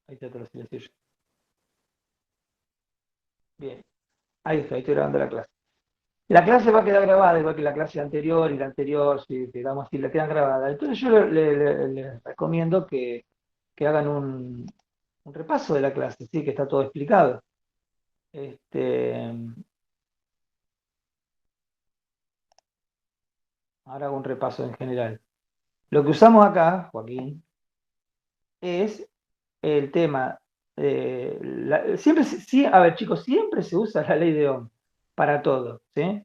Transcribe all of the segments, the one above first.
Ahí te lo silencio yo. Bien, ahí está, ahí estoy grabando la clase. La clase va a quedar grabada, igual que la clase anterior y la anterior, si digamos, si la quedan grabadas. Entonces yo les recomiendo que hagan un repaso de la clase, sí, que está todo explicado. Este, ahora hago un repaso en general. Lo que usamos acá, Joaquín, es el tema. Siempre, sí, a ver, chicos, siempre se usa la ley de Ohm para todo, ¿sí?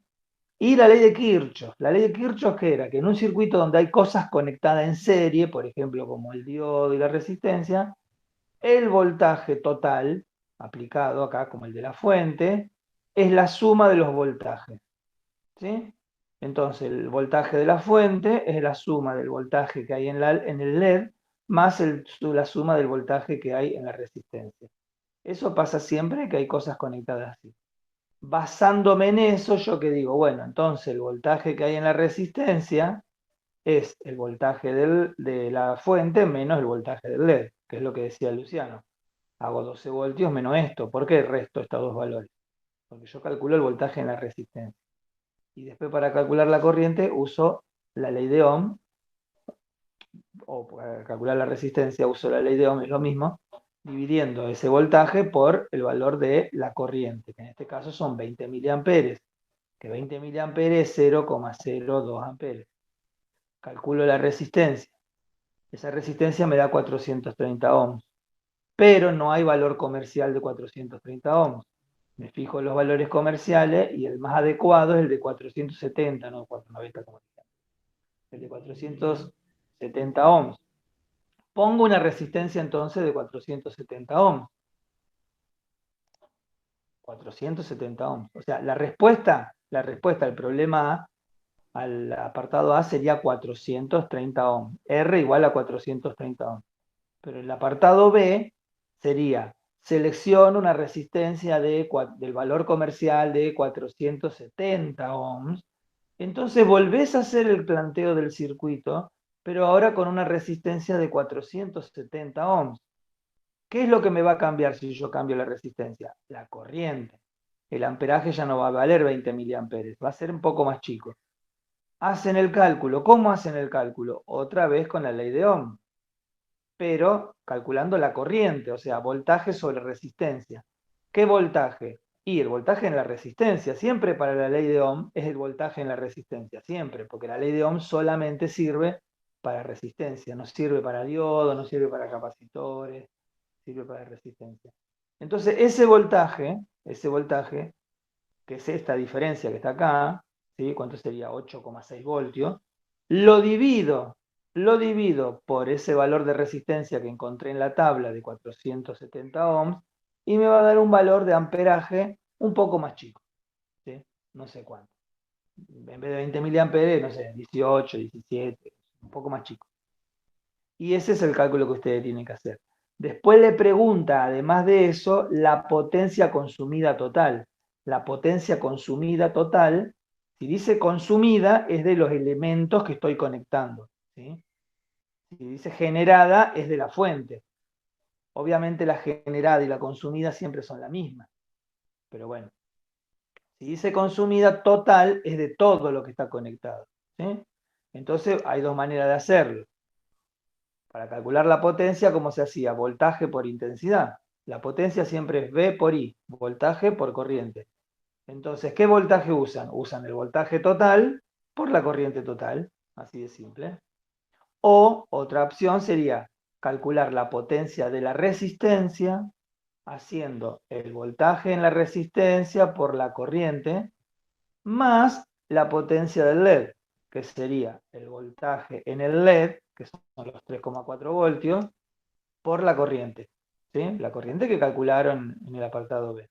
Y la ley de Kirchhoff. La ley de Kirchhoff, ¿qué era? Que en un circuito donde hay cosas conectadas en serie, por ejemplo, como el diodo y la resistencia, el voltaje total, aplicado acá como el de la fuente, es la suma de los voltajes, ¿sí? Entonces, el voltaje de la fuente es la suma del voltaje que hay en el LED más la suma del voltaje que hay en la resistencia. Eso pasa siempre que hay cosas conectadas así. Basándome en eso, yo que digo, bueno, entonces el voltaje que hay en la resistencia es el voltaje de la fuente menos el voltaje del LED, que es lo que decía Luciano. Hago 12 voltios menos esto. ¿Por qué resto estos dos valores? Porque yo calculo el voltaje en la resistencia. Y después para calcular la corriente uso la ley de Ohm, o para calcular la resistencia uso la ley de Ohm, es lo mismo, dividiendo ese voltaje por el valor de la corriente, que en este caso son 20 miliamperes, que 20 miliamperes es 0,02 amperes. Calculo la resistencia. Esa resistencia me da 430 ohms, pero no hay valor comercial de 430 ohms. Me fijo en los valores comerciales y el más adecuado es el de 470, no 490 como dije. El de 470 ohms. Pongo una resistencia entonces de 470 ohms. 470 ohms. O sea, la respuesta al problema A, al apartado A sería 430 ohms. R igual a 430 ohms. Pero el apartado B sería, selecciono una resistencia del valor comercial de 470 ohms. Entonces volvés a hacer el planteo del circuito, pero ahora con una resistencia de 470 ohms. ¿Qué es lo que me va a cambiar si yo cambio la resistencia? La corriente. El amperaje ya no va a valer 20 miliamperes, va a ser un poco más chico. Hacen el cálculo. ¿Cómo hacen el cálculo? Otra vez con la ley de Ohm, pero calculando la corriente, o sea, voltaje sobre resistencia. ¿Qué voltaje? Y el voltaje en la resistencia, siempre para la ley de Ohm es el voltaje en la resistencia, siempre, porque la ley de Ohm solamente sirve para resistencia, no sirve para diodo, no sirve para capacitores, sirve para resistencia. Entonces, ese voltaje, que es esta diferencia que está acá, ¿sí? ¿Cuánto sería? 8,6 voltios. Lo divido por ese valor de resistencia que encontré en la tabla de 470 ohms y me va a dar un valor de amperaje un poco más chico, ¿sí? No sé cuánto. En vez de 20 miliamperes, no sé, 18, 17, un poco más chico. Y ese es el cálculo que ustedes tienen que hacer. Después le pregunta, además de eso, la potencia consumida total. La potencia consumida total, si dice consumida, es de los elementos que estoy conectando, ¿sí? Si dice generada, es de la fuente. Obviamente la generada y la consumida siempre son la misma. Pero bueno, si dice consumida total, es de todo lo que está conectado, ¿sí? Entonces hay dos maneras de hacerlo. Para calcular la potencia, ¿cómo se hacía? Voltaje por intensidad. La potencia siempre es V por I, voltaje por corriente. Entonces, ¿qué voltaje usan? Usan el voltaje total por la corriente total, así de simple. O otra opción sería calcular la potencia de la resistencia haciendo el voltaje en la resistencia por la corriente más la potencia del LED, que sería el voltaje en el LED, que son los 3,4 voltios, por la corriente, ¿sí? La corriente que calcularon en el apartado B.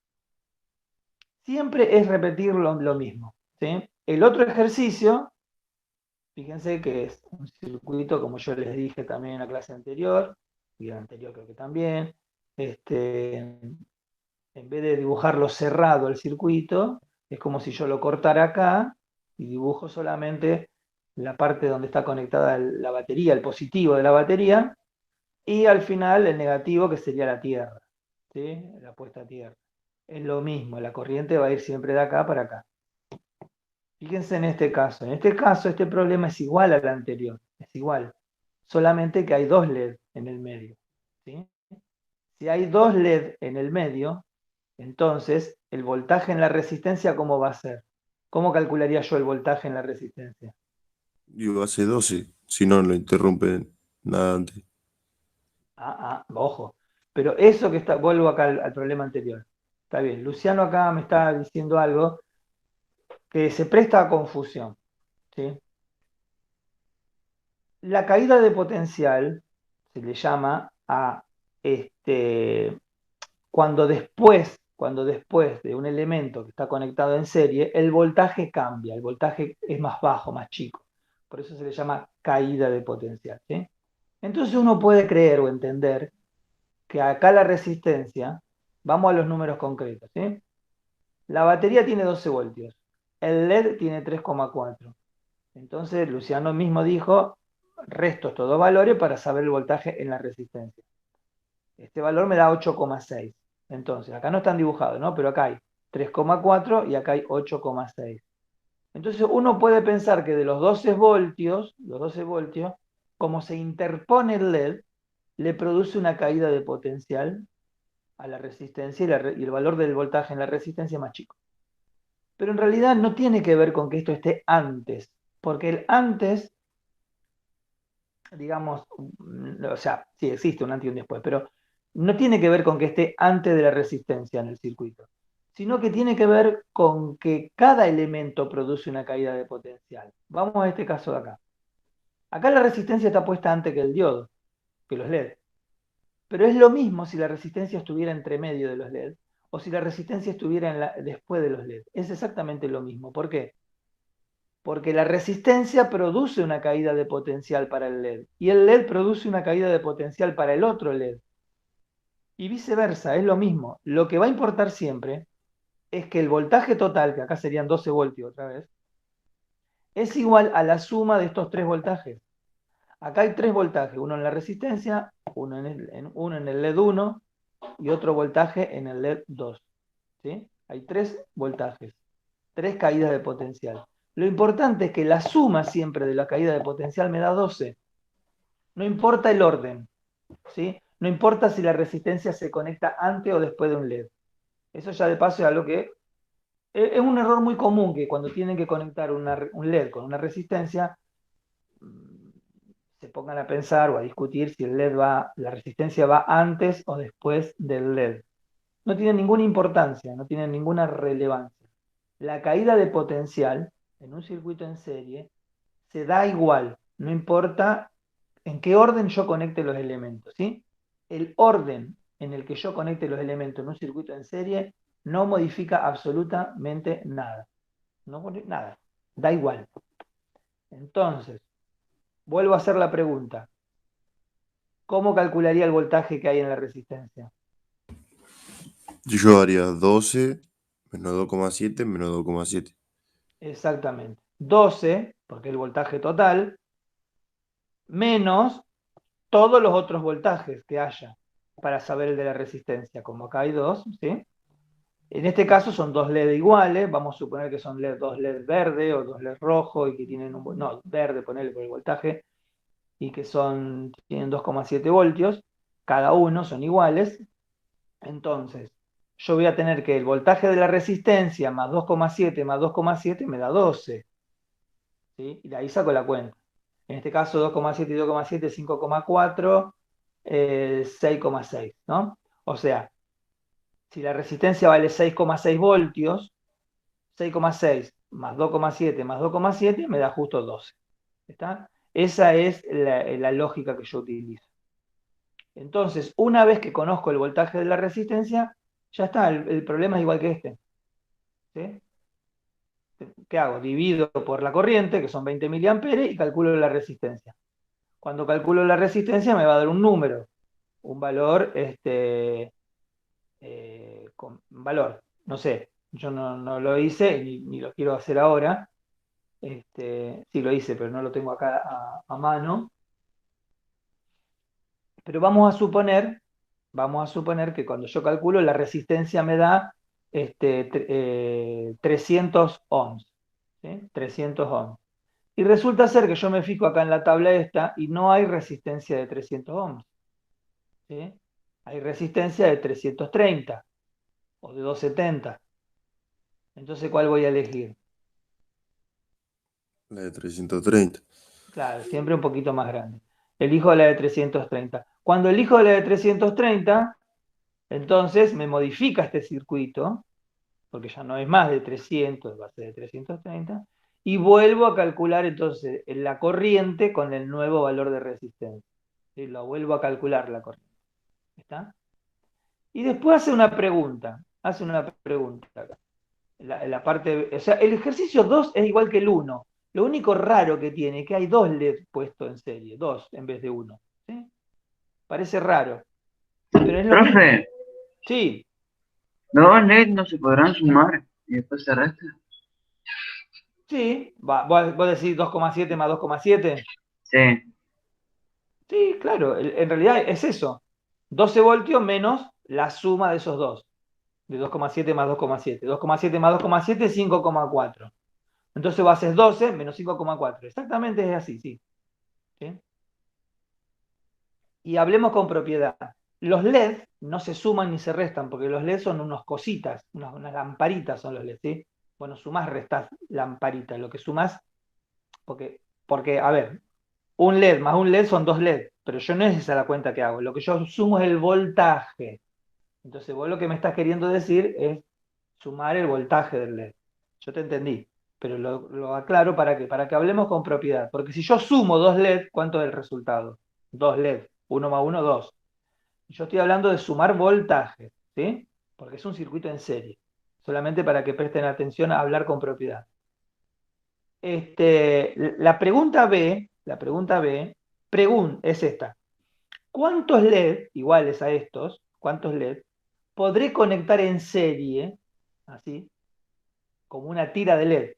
Siempre es repetir lo mismo, ¿sí? El otro ejercicio, fíjense que es un circuito, como yo les dije también en la clase anterior, y en la anterior creo que también, en vez de dibujarlo cerrado el circuito, es como si yo lo cortara acá y dibujo solamente la parte donde está conectada la batería, el positivo de la batería, y al final el negativo que sería la Tierra, ¿sí? La puesta a tierra. Es lo mismo, la corriente va a ir siempre de acá para acá. Fíjense en este caso. En este caso, este problema es igual al anterior. Es igual. Solamente que hay dos LED en el medio. ¿Sí? Si hay dos LED en el medio, entonces el voltaje en la resistencia, ¿cómo va a ser? ¿Cómo calcularía yo el voltaje en la resistencia? Digo, hace 12 si no lo interrumpen nada antes. Ojo. Pero eso que está, vuelvo acá al problema anterior. Está bien, Luciano acá me está diciendo algo que se presta a confusión. ¿Sí? La caída de potencial se le llama a este, cuando después de un elemento que está conectado en serie, el voltaje cambia, el voltaje es más bajo, más chico. Por eso se le llama caída de potencial. ¿Sí? Entonces uno puede creer o entender que acá la resistencia, vamos a los números concretos. ¿Sí? La batería tiene 12 voltios, el LED tiene 3,4. Entonces Luciano mismo dijo, resto estos dos valores para saber el voltaje en la resistencia. Este valor me da 8,6. Entonces, acá no están dibujados, ¿no? Pero acá hay 3,4 y acá hay 8,6. Entonces uno puede pensar que de los 12 voltios, como se interpone el LED, le produce una caída de potencial a la resistencia y el valor del voltaje en la resistencia es más chico. Pero en realidad no tiene que ver con que esto esté antes, porque el antes digamos, o sea, sí existe un antes y un después, pero no tiene que ver con que esté antes de la resistencia en el circuito, sino que tiene que ver con que cada elemento produce una caída de potencial. Vamos a este caso de acá. Acá la resistencia está puesta antes que el diodo, que los LED. Pero es lo mismo si la resistencia estuviera entre medio de los LED o si la resistencia estuviera después de los LED. Es exactamente lo mismo. ¿Por qué? Porque la resistencia produce una caída de potencial para el LED y el LED produce una caída de potencial para el otro LED. Y viceversa, es lo mismo. Lo que va a importar siempre es que el voltaje total, que acá serían 12 voltios otra vez, es igual a la suma de estos tres voltajes. Acá hay tres voltajes, uno en la resistencia, uno en el LED 1 y otro voltaje en el LED 2. ¿Sí? Hay tres voltajes, tres caídas de potencial. Lo importante es que la suma siempre de la caída de potencial me da 12. No importa el orden, ¿sí? No importa si la resistencia se conecta antes o después de un LED. Eso ya de paso es algo que es un error muy común que cuando tienen que conectar un LED con una resistencia, mm, se pongan a pensar o a discutir si la resistencia va antes o después del LED. No tiene ninguna importancia, no tiene ninguna relevancia. La caída de potencial en un circuito en serie se da igual, no importa en qué orden yo conecte los elementos, ¿sí? El orden en el que yo conecte los elementos en un circuito en serie no modifica absolutamente nada. No nada, da igual. Entonces, vuelvo a hacer la pregunta. ¿Cómo calcularía el voltaje que hay en la resistencia? Yo haría 12 menos 2,7 menos 2,7. Exactamente. 12, porque es el voltaje total, menos todos los otros voltajes que haya para saber el de la resistencia. Como acá hay dos, ¿sí? En este caso son dos LED iguales, vamos a suponer que son dos LED verde o dos LED rojo y que tienen no, verde, ponerle por el voltaje, y que tienen 2,7 voltios, cada uno son iguales. Entonces, yo voy a tener que el voltaje de la resistencia más 2,7 más 2,7 me da 12, ¿sí? Y de ahí saco la cuenta. En este caso 2,7 y 2,7, 5,4, 6,6, ¿no? O sea, si la resistencia vale 6,6 voltios, 6,6 más 2,7 más 2,7 me da justo 12. ¿Está? Esa es la lógica que yo utilizo. Entonces, una vez que conozco el voltaje de la resistencia, ya está, el problema es igual que este. ¿Sí? ¿Qué hago? Divido por la corriente, que son 20 miliamperes, y calculo la resistencia. Cuando calculo la resistencia me va a dar un número, un valor, un valor, no sé, yo no lo hice ni lo quiero hacer ahora. Sí lo hice, pero no lo tengo acá a mano. Pero vamos a suponer que cuando yo calculo la resistencia me da 300 ohms, ¿sí? 300 ohms. Y resulta ser que yo me fijo acá en la tabla esta y no hay resistencia de 300 ohms, ¿sí? Hay resistencia de 330 o de 270. Entonces, ¿cuál voy a elegir? La de 330. Claro, siempre un poquito más grande. Elijo la de 330. Cuando elijo la de 330, entonces me modifica este circuito, porque ya no es más de 300, va a ser de 330, y vuelvo a calcular entonces la corriente con el nuevo valor de resistencia. ¿Sí? Lo vuelvo a calcular la corriente. ¿Está? Y después hace una pregunta acá. La parte, o sea, el ejercicio 2 es igual que el uno. Lo único raro que tiene es que hay dos LED puestos en serie, dos en vez de uno. ¿Sí? Parece raro, pero es lo Profe, mismo. Sí, los dos LED no se podrán sumar y después se resta. sí. ¿Vos decís 2,7 más 2,7? Sí. Sí, claro, en realidad es eso. 12 voltios menos la suma de esos dos, de 2,7 más 2,7. 2,7 más 2,7 es 5,4. Entonces vos haces 12 menos 5,4. Exactamente es así, sí. ¿Sí? Y hablemos con propiedad. Los LED no se suman ni se restan, porque los LED son unas cositas, unas lamparitas son los LED, ¿sí? Bueno, sumás, restás lamparitas. Lo que sumás, porque, a ver, un LED más un LED son dos LED, pero yo no es esa la cuenta que hago. Lo que yo sumo es el voltaje. Entonces vos lo que me estás queriendo decir es sumar el voltaje del LED. Yo te entendí, pero lo aclaro para que hablemos con propiedad. Porque si yo sumo dos LED, ¿cuánto es el resultado? Dos LED. Uno más uno, dos. Yo estoy hablando de sumar voltaje, ¿sí? Porque es un circuito en serie. Solamente para que presten atención a hablar con propiedad. La pregunta B es esta. ¿Cuántos LED iguales a estos, cuántos LED, podré conectar en serie, así, como una tira de LED?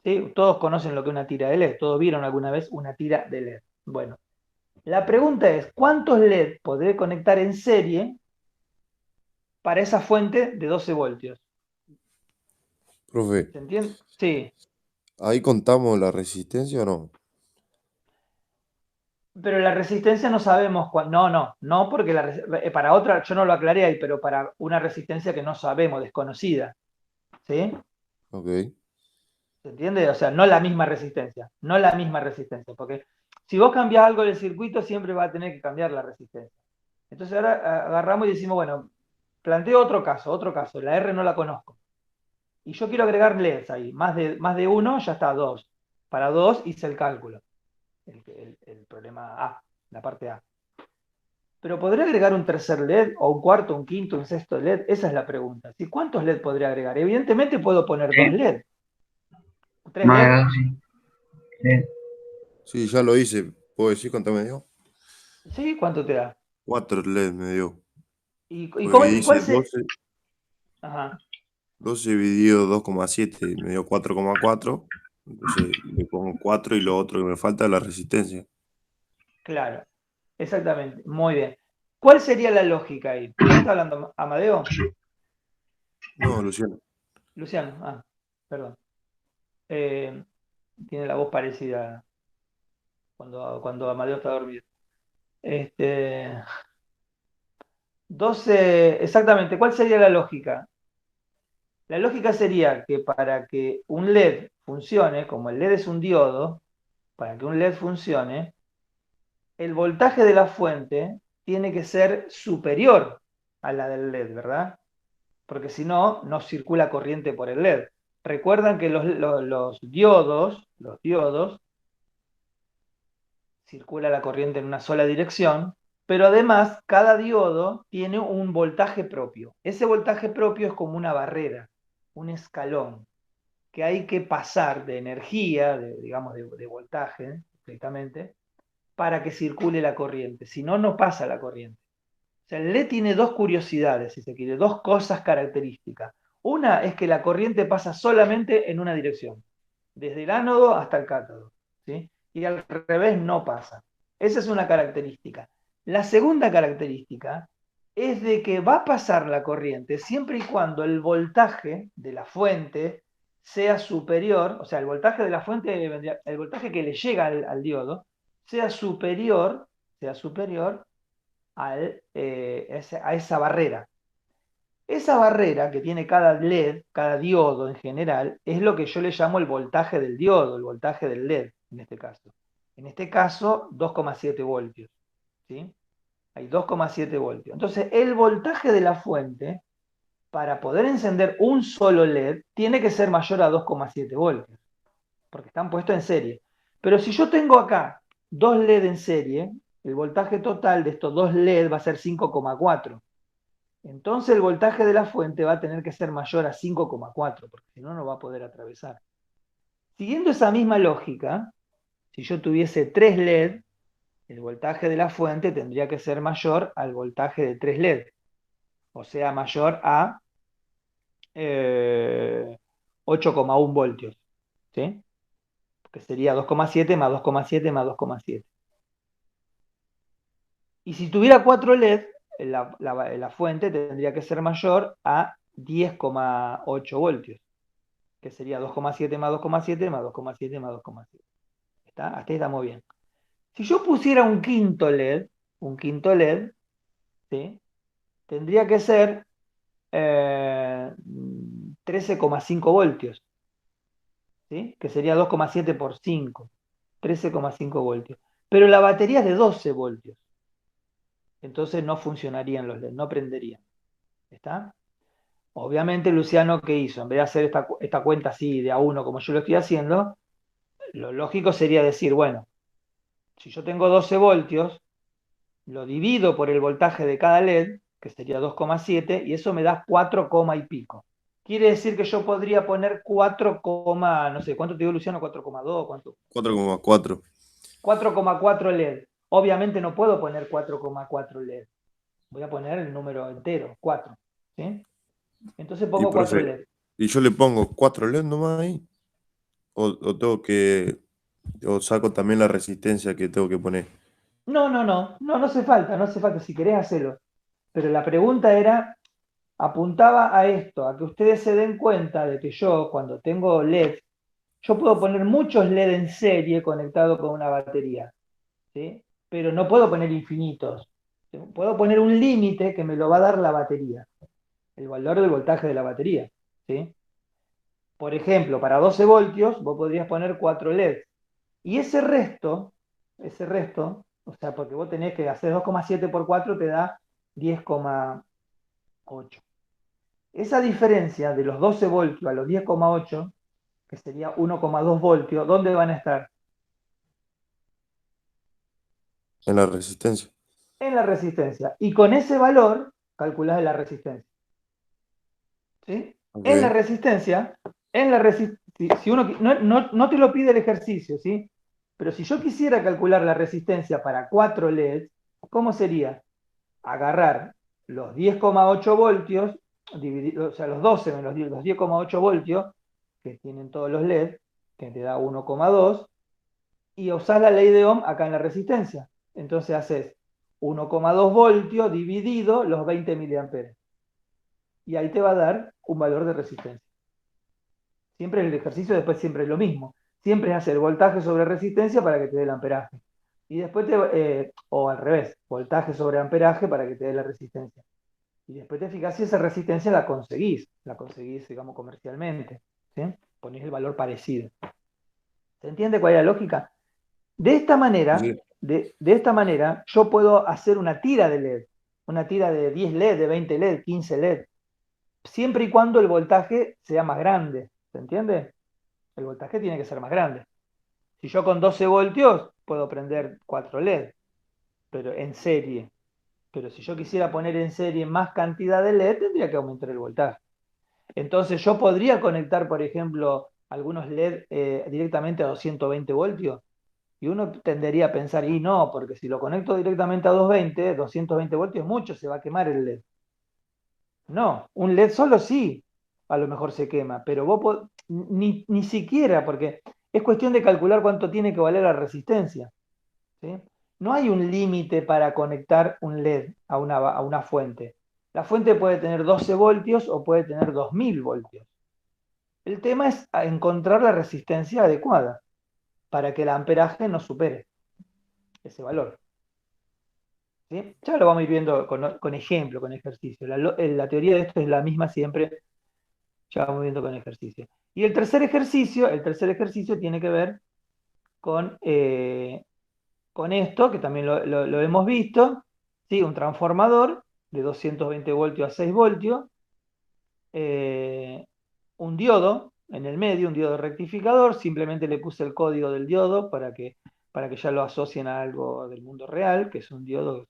¿Sí? Todos conocen lo que es una tira de LED, todos vieron alguna vez una tira de LED. Bueno, la pregunta es, ¿cuántos LED podré conectar en serie para esa fuente de 12 voltios? Profe, ¿Se entiende? Sí, ¿ahí contamos la resistencia o no? pero la resistencia no sabemos cuál. No, no, no, porque para otra, yo no lo aclaré ahí, pero para una resistencia que no sabemos, desconocida. ¿Sí? Ok. ¿Se entiende? O sea, no la misma resistencia, no la misma resistencia, porque si vos cambiás algo del circuito, siempre va a tener que cambiar la resistencia. Entonces ahora agarramos y decimos, bueno, planteo otro caso, la R no la conozco. Y yo quiero agregar LEDs ahí, más de uno, ya está, dos. Para dos hice el cálculo, el problema A, la parte A. Pero ¿podré agregar un tercer LED, o un cuarto, un quinto, un sexto LED? Esa es la pregunta. ¿Sí? ¿Cuántos LED podré agregar? Evidentemente puedo poner dos Sí. LED, tres Más de LED. dos, sí. Sí. Sí, ya lo hice. ¿Puedo decir cuánto me dio? ¿Sí? ¿Cuánto te da? 4 LED me dio. ¿Y Porque y cuál hice se...? 12, Ajá, 12 dividido 2,7 me dio 4,4. Entonces le pongo 4 y lo otro que me falta es la resistencia. claro, exactamente, muy bien. ¿Cuál sería la lógica ahí? ¿Quién está hablando? ¿Amadeo? No, Luciano. Luciano, perdón. Eh, Tiene la voz parecida cuando Amadeo está dormido. Este, 12, exactamente, ¿cuál sería la lógica? La lógica sería que para que un LED funcione, como el LED es un diodo, para que un LED funcione, el voltaje de la fuente tiene que ser superior a la del LED, ¿verdad? Porque si no, no circula corriente por el LED. Recuerdan que los diodos, circula la corriente en una sola dirección, pero además cada diodo tiene un voltaje propio. Ese voltaje propio es como una barrera, un escalón, que hay que pasar de energía, digamos de voltaje, estrictamente, para que circule la corriente. Si no, no pasa la corriente. O sea, el LED tiene dos curiosidades, si se quiere, dos cosas características. Una es que la corriente pasa solamente en una dirección, desde el ánodo hasta el cátodo, ¿sí? Y al revés no pasa. Esa es una característica. La segunda característica es de que va a pasar la corriente siempre y cuando el voltaje de la fuente sea superior, o sea, el voltaje de la fuente, el voltaje que le llega al diodo, sea superior a esa barrera. Esa barrera que tiene cada LED, cada diodo en general, es lo que yo le llamo el voltaje del diodo, el voltaje del LED en este caso. En este caso, 2,7 voltios. ¿Sí? Hay 2,7 voltios. Entonces, el voltaje de la fuente, para poder encender un solo LED, tiene que ser mayor a 2,7 voltios, porque están puestos en serie. Pero si yo tengo acá dos LED en serie, el voltaje total de estos dos LED va a ser 5,4. Entonces el voltaje de la fuente va a tener que ser mayor a 5,4, porque si no, no va a poder atravesar. Siguiendo esa misma lógica, si yo tuviese 3 LED, el voltaje de la fuente tendría que ser mayor al voltaje de 3 LED, o sea, mayor a 8,1 voltios, ¿sí? Que sería 2,7 más 2,7 más 2,7. Y si tuviera 4 LED, la fuente tendría que ser mayor a 10,8 voltios, que sería 2,7 más 2,7 más 2,7 más 2,7. ¿Está? Hasta ahí estamos bien. Si yo pusiera un quinto LED, ¿sí? Tendría que ser 13,5 voltios, ¿sí? Que sería 2,7 por 5, 13,5 voltios. Pero la batería es de 12 voltios, entonces no funcionarían los LED, no prenderían. ¿Está? Obviamente Luciano, ¿qué hizo? En vez de hacer esta cuenta así de a uno como yo lo estoy haciendo, lo lógico sería decir, bueno, si yo tengo 12 voltios, lo divido por el voltaje de cada LED, que sería 2,7, y eso me da 4, y pico. Quiere decir que yo podría poner 4, no sé, ¿cuánto te dio Luciano? 4,2, ¿cuánto? 4,4. 4,4 LED. Obviamente no puedo poner 4,4 LED. Voy a poner el número entero, 4. ¿Sí? Entonces Y pongo 4 profe, LED. ¿y yo le pongo 4 LED nomás ahí? ¿O tengo que, o saco también la resistencia que tengo que poner? No hace falta, no hace falta, si querés hacerlo. Pero la pregunta era, apuntaba a esto, a que ustedes se den cuenta de que yo, cuando tengo LED, yo puedo poner muchos LED en serie conectados con una batería, ¿sí? Pero no puedo poner infinitos. Puedo poner un límite que me lo va a dar la batería, el valor del voltaje de la batería, ¿sí? Por ejemplo, para 12 voltios, vos podrías poner 4 LEDs. Y ese resto, o sea, porque vos tenés que hacer 2,7 por 4 te da 10,8. Esa diferencia de los 12 voltios a los 10,8, que sería 1,2 voltios, ¿dónde van a estar? En la resistencia. En la resistencia. Y con ese valor calculás la resistencia. ¿Sí? Ok. En la resistencia, si uno no te lo pide el ejercicio, ¿sí? Pero si yo quisiera calcular la resistencia para 4 LEDs, ¿cómo sería? Agarrar los 10,8 voltios, o sea, los 12 menos los 10,8 voltios, que tienen todos los LED, que te da 1,2, y usás la ley de Ohm acá en la resistencia. Entonces haces 1,2 voltios dividido los 20 miliamperes. Y ahí te va a dar un valor de resistencia. Siempre el ejercicio después siempre es lo mismo. Siempre es hacer voltaje sobre resistencia para que te dé el amperaje. Y después o al revés, voltaje sobre amperaje para que te dé la resistencia. Y después te fijas si esa resistencia la conseguís, digamos, comercialmente. ¿Sí? Ponés el valor parecido. ¿Se entiende cuál es la lógica? De esta manera, Sí. de esta manera, yo puedo hacer una tira de LED, una tira de 10 LED, de 20 LED, 15 LED, siempre y cuando el voltaje sea más grande. ¿Se entiende? El voltaje tiene que ser más grande. Si yo con 12 voltios puedo prender 4 LED, pero en serie. Pero si yo quisiera poner en serie más cantidad de LED, tendría que aumentar el voltaje. Entonces yo podría conectar, por ejemplo, algunos LED directamente a 220 voltios. Y uno tendería a pensar, y no, porque si lo conecto directamente a 220 voltios, mucho se va a quemar el LED. No, un LED solo sí, a lo mejor se quema, pero ni siquiera, porque es cuestión de calcular cuánto tiene que valer la resistencia, ¿sí? no hay un límite para conectar un LED a una fuente. La fuente puede tener 12 voltios o puede tener 2000 voltios. El tema es encontrar la resistencia adecuada para que el amperaje no supere ese valor. ¿Sí? Ya lo vamos a ir viendo con ejemplo, con ejercicio. La teoría de esto es la misma siempre, ya vamos viendo con ejercicio. Y el tercer ejercicio tiene que ver con esto, que también lo hemos visto, ¿sí? Un transformador de 220 voltios a 6 voltios, un diodo en el medio, un diodo rectificador, simplemente le puse el código del diodo para que ya lo asocien a algo del mundo real, que son diodos,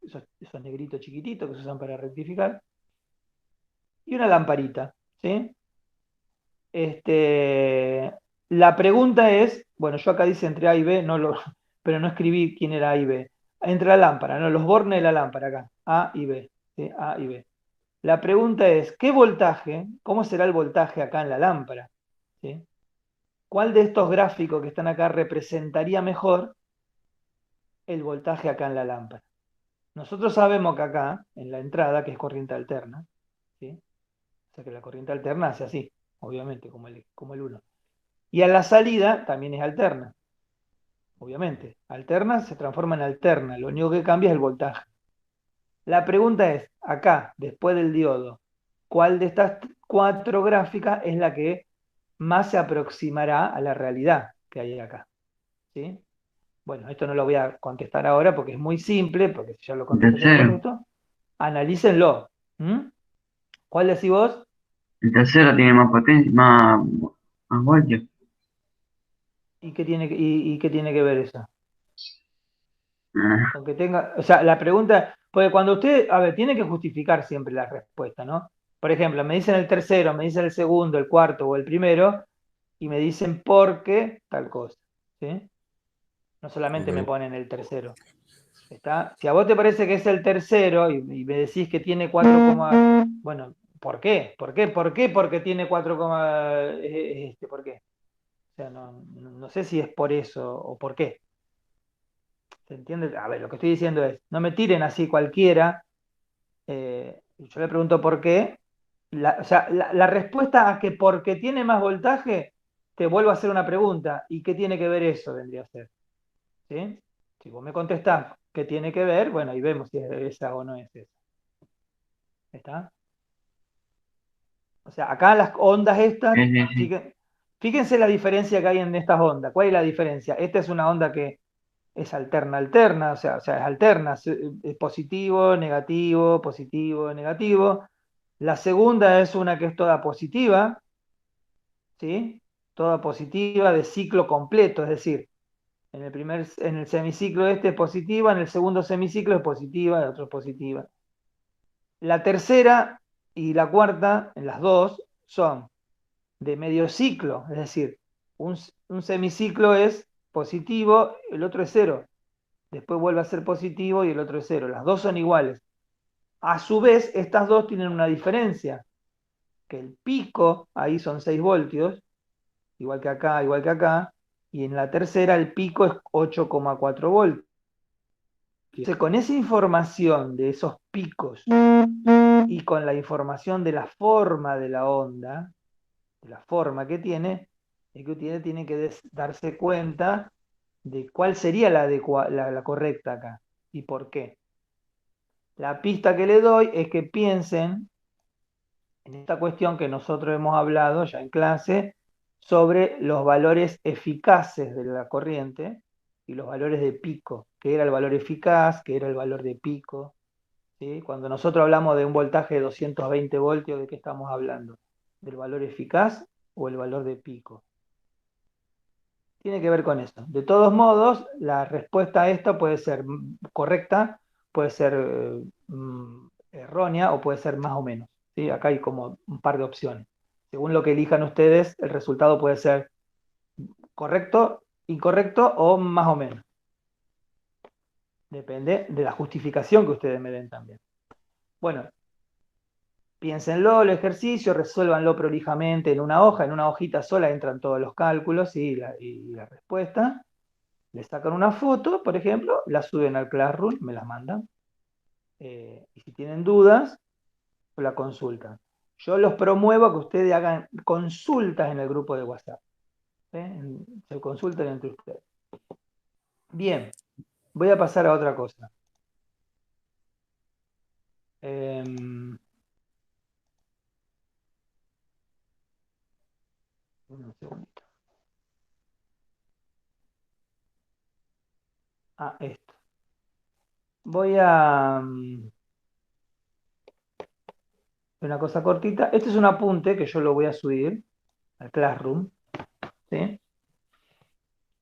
esos negritos chiquititos que se usan para rectificar, y una lamparita, ¿sí? La pregunta es, bueno, yo acá dice entre A y B, pero no escribí quién era A y B. Entre la lámpara, ¿no? Los bornes de la lámpara acá, A y B, ¿sí? A y B. La pregunta es, ¿qué voltaje, cómo será el voltaje acá en la lámpara? ¿Sí? ¿Cuál de estos gráficos que están acá representaría mejor el voltaje acá en la lámpara? Nosotros sabemos que acá, en la entrada, que es corriente alterna, ¿sí? O sea que la corriente alterna hace así, obviamente, como el 1. Y a la salida también es alterna, obviamente. Alterna se transforma en alterna, lo único que cambia es el voltaje. La pregunta es, acá, después del diodo, ¿cuál de estas 4 gráficas es la que más se aproximará a la realidad que hay acá? ¿Sí? Bueno, esto no lo voy a contestar ahora porque es muy simple, porque si ya lo El contesto yo con tercero. esto. Analícenlo. ¿Mm? ¿Cuál decís vos? El tercero tiene más potencia, más voltios. ¿Y qué tiene que ver eso? Ah, Con que tenga, o sea, la pregunta, porque cuando usted, a ver, tiene que justificar siempre la respuesta, ¿no? Por ejemplo, me dicen el tercero, me dicen el segundo, el cuarto o el primero, y me dicen por qué tal cosa, ¿sí? No solamente me Ok. ponen el tercero. ¿Está? Si a vos te parece que es el tercero y me decís que tiene 4, bueno, ¿por qué? ¿Por qué? ¿Por qué? Porque tiene 4, ¿por qué? O sea, no sé si es por eso o por qué. ¿Se entiende? A ver, lo que estoy diciendo es, no me tiren así cualquiera. Yo le pregunto por qué. O sea, la respuesta a que porque tiene más voltaje, te vuelvo a hacer una pregunta. ¿Y qué tiene que ver eso? Vendría a ser. ¿Sí? Si vos me contestás qué tiene que ver, bueno, ahí vemos si es esa o no es esa. ¿Está? O sea, acá las ondas estas, sí, sí, sí. fíjense la diferencia que hay en estas ondas. ¿Cuál es la diferencia? Esta es una onda que es alterna, o sea, es alterna, es positivo, negativo. La segunda es una que es toda positiva, ¿sí? Toda positiva de ciclo completo, es decir, en el semiciclo este es positiva, en el segundo semiciclo es positiva, el otro es positiva. La tercera y la cuarta, en las dos, son de medio ciclo, es decir, un semiciclo es positivo, el otro es cero. Después vuelve a ser positivo y el otro es cero. Las dos son iguales. A su vez, estas dos tienen una diferencia, que el pico, ahí son 6 voltios, igual que acá, y en la tercera el pico es 8,4 voltios. Entonces, con esa información de esos picos y con la información de la forma de la onda, de la forma que tiene, es que usted tiene que darse cuenta de cuál sería la correcta acá y por qué. La pista que le doy es que piensen en esta cuestión que nosotros hemos hablado ya en clase sobre los valores eficaces de la corriente y los valores de pico, que era el valor eficaz, que era el valor de pico. ¿Sí? Cuando nosotros hablamos de un voltaje de 220 voltios, ¿de qué estamos hablando? ¿Del valor eficaz o el valor de pico? Tiene que ver con eso. De todos modos, la respuesta a esta puede ser correcta, puede ser errónea o puede ser más o menos. ¿Sí? Acá hay como un par de opciones. Según lo que elijan ustedes, el resultado puede ser correcto, incorrecto o más o menos. Depende de la justificación que ustedes me den también. Bueno, piénsenlo el ejercicio, resuélvanlo prolijamente en una hoja, en una hojita sola entran todos los cálculos y la respuesta. le sacan una foto, por ejemplo, la suben al Classroom, me la mandan. Y si tienen dudas, la consultan. Yo los promuevo a que ustedes hagan consultas en el grupo de WhatsApp. Se consulten entre ustedes. Bien, voy a pasar a otra cosa. Un segundito. Esto. Voy a... una cosa cortita. Este es un apunte que yo lo voy a subir al Classroom. ¿Sí?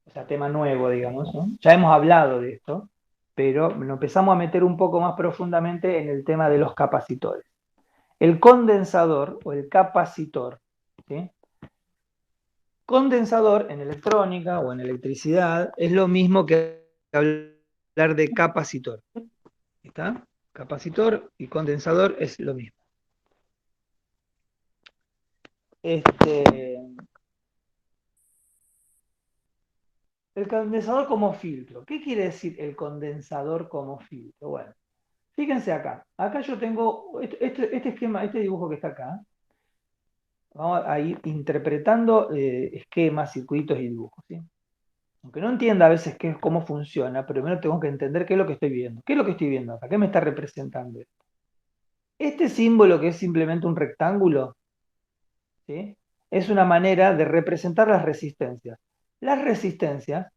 O sea, tema nuevo, digamos, ¿no? Ya hemos hablado de esto, pero nos empezamos a meter un poco más profundamente en el tema de los capacitores. El condensador o el capacitor, ¿sí? Condensador en electrónica o en electricidad es lo mismo que hablar de capacitor. ¿Está? Capacitor y condensador es lo mismo. El condensador como filtro. ¿Qué quiere decir el condensador como filtro? Bueno, fíjense acá. Acá yo tengo este esquema, este dibujo que está acá. Vamos a ir interpretando esquemas, circuitos y dibujos, ¿sí? Aunque no entienda a veces cómo funciona, pero primero tengo que entender qué es lo que estoy viendo. ¿Qué es lo que estoy viendo acá? ¿Qué me está representando esto? Este símbolo, que es simplemente un rectángulo, ¿sí? Es una manera de representar las resistencias. Las resistencias,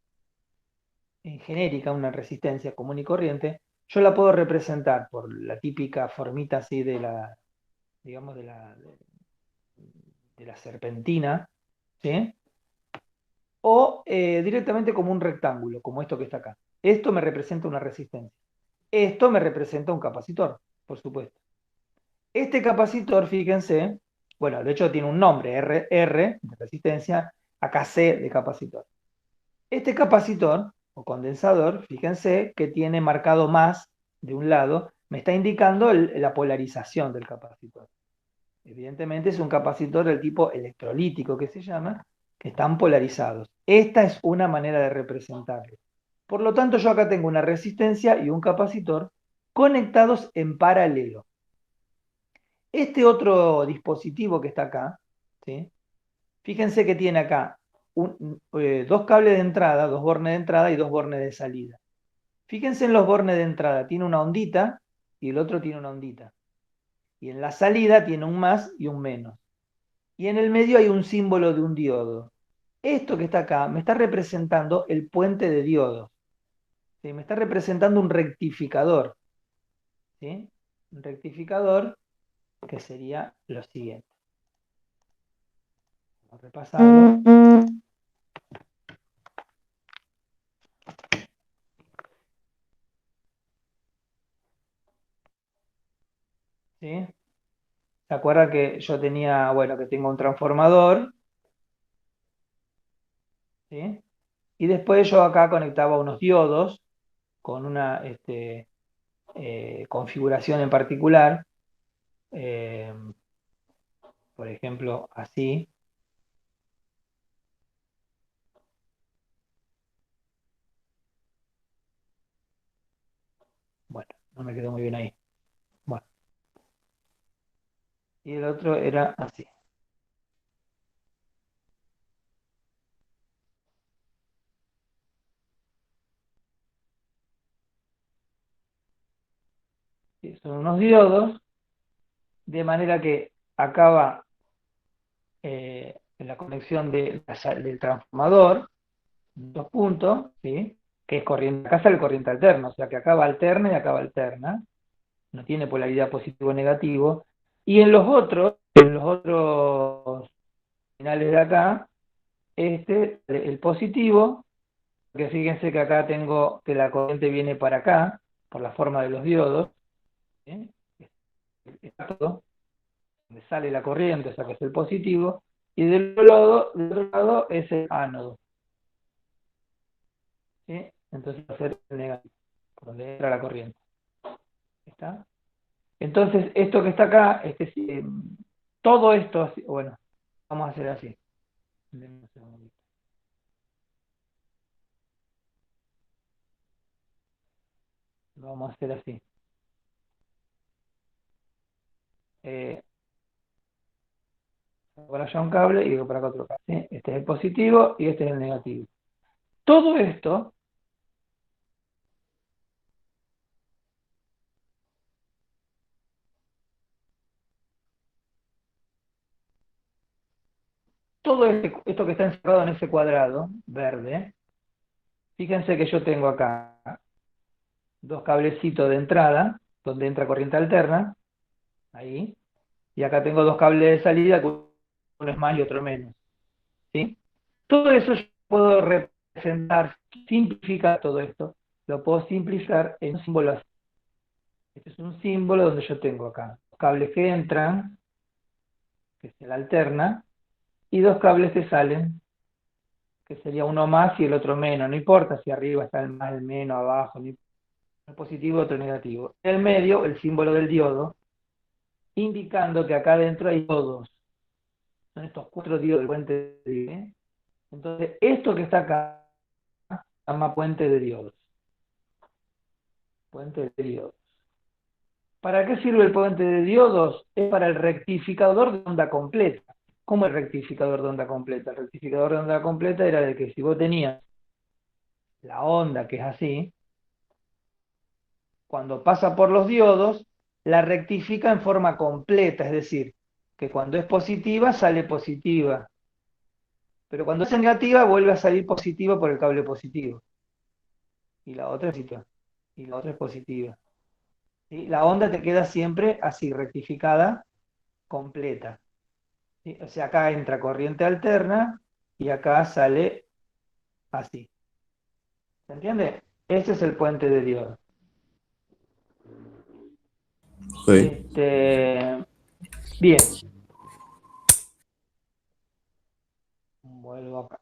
en genérica, una resistencia común y corriente, yo la puedo representar por la típica formita así de la, digamos, de la serpentina, ¿sí? O directamente como un rectángulo, como esto que está acá. Esto me representa una resistencia. Esto me representa un capacitor, por supuesto. Este capacitor, fíjense, bueno, de hecho tiene un nombre, R de resistencia, acá C de capacitor. Este capacitor o condensador, fíjense que tiene marcado más de un lado, me está indicando la polarización del capacitor. Evidentemente es un capacitor del tipo electrolítico que se llama, que están polarizados. Esta es una manera de representarlo. Por lo tanto, yo acá tengo una resistencia y un capacitor conectados en paralelo. Este otro dispositivo que está acá, ¿sí? Fíjense que tiene acá dos cables de entrada, dos bornes de entrada y dos bornes de salida. Fíjense en los bornes de entrada, tiene una ondita y el otro tiene una ondita. Y en la salida tiene un más y un menos. Y en el medio hay un símbolo de un diodo. Esto que está acá me está representando el puente de diodos. ¿Sí? Me está representando un rectificador. ¿Sí? Un rectificador que sería lo siguiente. Vamos a repasarlo. ¿Sí? ¿Se acuerdan que yo tenía, bueno, que tengo un transformador? ¿Sí? Y después yo acá conectaba unos diodos con una configuración en particular. eh, por ejemplo, así. Bueno, no me quedó muy bien ahí. Bueno, y el otro era así. Sí, son unos diodos, de manera que acaba en la conexión del transformador, dos puntos, ¿sí? Que es corriente, acá sale corriente alterna, o sea que acaba alterna y acaba alterna, no tiene polaridad positivo o negativo, y en los otros finales de acá, el positivo, que fíjense que acá tengo que la corriente viene para acá, por la forma de los diodos, ¿sí? Esto, donde sale la corriente, o sea que es el positivo, y del otro lado es el ánodo, ¿sí? Entonces va a ser el negativo, por donde entra la corriente. ¿Está? Entonces, esto que está acá, todo esto, bueno, vamos a hacer así. Lo vamos a hacer así. Por allá un cable y digo para acá otro cable, ¿sí? Este es el positivo y este es el negativo. Todo esto esto que está encerrado en ese cuadrado verde, fíjense que yo tengo acá dos cablecitos de entrada, donde entra corriente alterna, ahí, y acá tengo dos cables de salida, que uno es más y otro menos, ¿sí? Todo eso yo puedo representar, simplificar todo esto, lo puedo simplificar en un símbolo así. Este es un símbolo donde yo tengo acá cables que entran, que es el alterna, y dos cables que salen, que sería uno más y el otro menos, no importa si arriba está el más, el menos, abajo, ni uno positivo, otro negativo. En el medio, el símbolo del diodo, indicando que acá adentro hay diodos. Son estos 4 diodos del puente de diodos, ¿eh? Entonces, esto que está acá se llama puente de diodos. Puente de diodos. ¿Para qué sirve el puente de diodos? Es para el rectificador de onda completa. ¿Cómo el rectificador de onda completa? El rectificador de onda completa era de que si vos tenías la onda que es así, cuando pasa por los diodos, la rectifica en forma completa, es decir, que cuando es positiva sale positiva, pero cuando es negativa vuelve a salir positiva por el cable positivo, y la otra es positiva, y la otra es positiva. ¿Sí? La onda te queda siempre así, rectificada, completa. ¿Sí? O sea, acá entra corriente alterna y acá sale así. ¿Se entiende? Ese es el puente de diodo. Sí. Bien, vuelvo acá.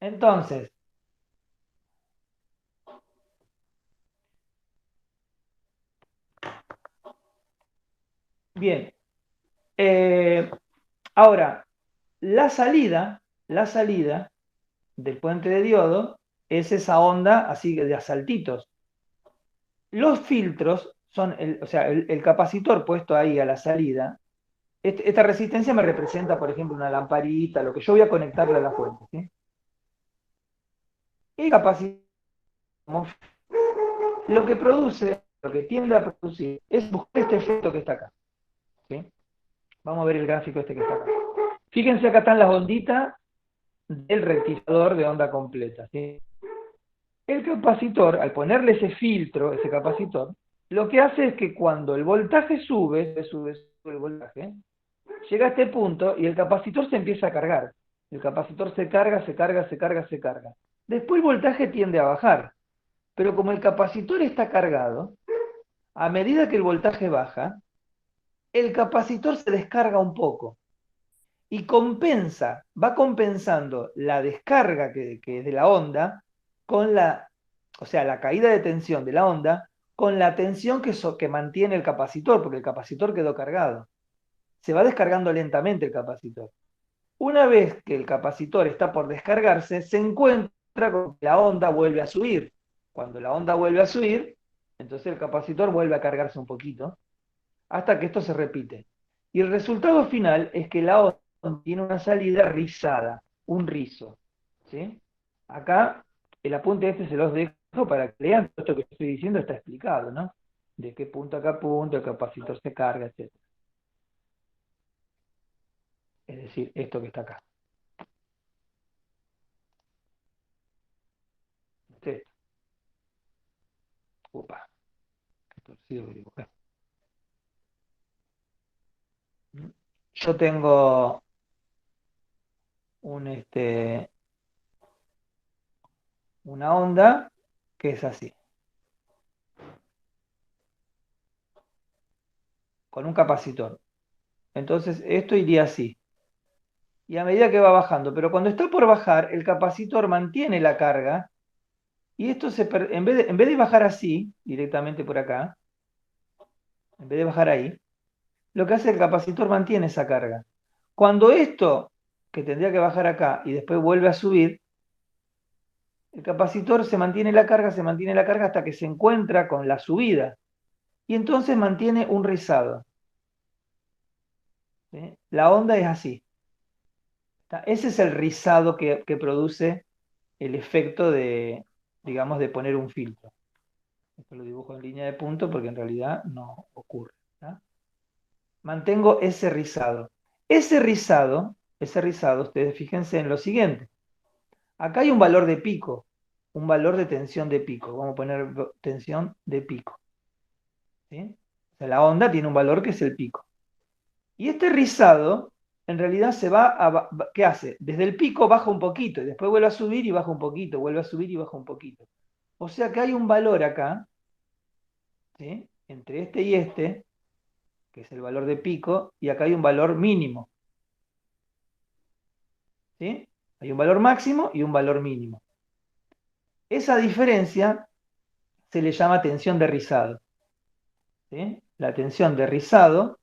Entonces, bien. Ahora, la salida del puente de diodo es esa onda así de asaltitos. Los filtros son, o sea, el capacitor puesto ahí a la salida. Esta resistencia me representa, por ejemplo, una lamparita, lo que yo voy a conectarle a la fuente. ¿Sí? El capacitor, lo que produce, lo que tiende a producir, es buscar este efecto que está acá. ¿Sí? Vamos a ver el gráfico este que está acá. Fíjense, acá están las onditas del rectificador de onda completa. ¿Sí? El capacitor, al ponerle ese filtro, ese capacitor, lo que hace es que cuando el voltaje sube el voltaje, llega a este punto y el capacitor se empieza a cargar. El capacitor se carga, se carga, se carga, se carga. Después el voltaje tiende a bajar. Pero como el capacitor está cargado, a medida que el voltaje baja, el capacitor se descarga un poco. Y compensa, va compensando la descarga que es de la onda con o sea, la caída de tensión de la onda con la tensión que mantiene el capacitor, porque el capacitor quedó cargado. Se va descargando lentamente el capacitor. Una vez que el capacitor está por descargarse, se encuentra con que la onda vuelve a subir. Cuando la onda vuelve a subir, entonces el capacitor vuelve a cargarse un poquito, hasta que esto se repite. Y el resultado final es que la onda tiene una salida rizada, un rizo. ¿Sí? Acá el apunte este se los dejo para que lean esto que estoy diciendo, está explicado, ¿no? De qué punto a qué punto el capacitor se carga, etc. Es decir, esto que está acá. Esto. Opa, qué torcido que dibujé. Yo tengo un, una onda que es así, con un capacitor. Entonces esto iría así. Y a medida que va bajando, pero cuando está por bajar, el capacitor mantiene la carga y esto en vez de bajar así, directamente por acá, en vez de bajar ahí, lo que hace el capacitor mantiene esa carga. Cuando esto, que tendría que bajar acá y después vuelve a subir, El capacitor se mantiene la carga hasta que se encuentra con la subida. Y entonces mantiene un rizado. ¿Sí? La onda es así. Ese es el rizado que produce el efecto de, digamos, de poner un filtro. Esto lo dibujo en línea de punto porque en realidad no ocurre. ¿Tá? Mantengo ese rizado. Ese rizado, ustedes fíjense en lo siguiente. Acá hay un valor de pico, un valor de tensión de pico. Vamos a poner tensión de pico. ¿Sí? O sea, la onda tiene un valor que es el pico. Y este rizado, en realidad se va a... ¿Qué hace? Desde el pico baja un poquito, y después vuelve a subir y baja un poquito, vuelve a subir y baja un poquito. O sea que hay un valor acá, ¿sí? Entre este y este, que es el valor de pico, y acá hay un valor mínimo. ¿Sí? Hay un valor máximo y un valor mínimo. Esa diferencia se le llama tensión de rizado. ¿Sí? La tensión de rizado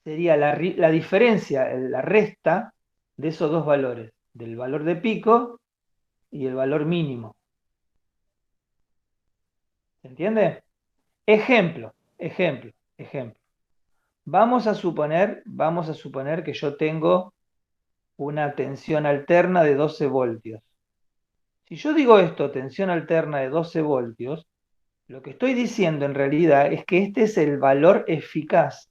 sería la diferencia, la resta de esos dos valores, del valor de pico y el valor mínimo. ¿Se entiende? Ejemplo. Vamos a suponer que yo tengo una tensión alterna de 12 voltios. Si yo digo esto, tensión alterna de 12 voltios, lo que estoy diciendo en realidad es que este es el valor eficaz.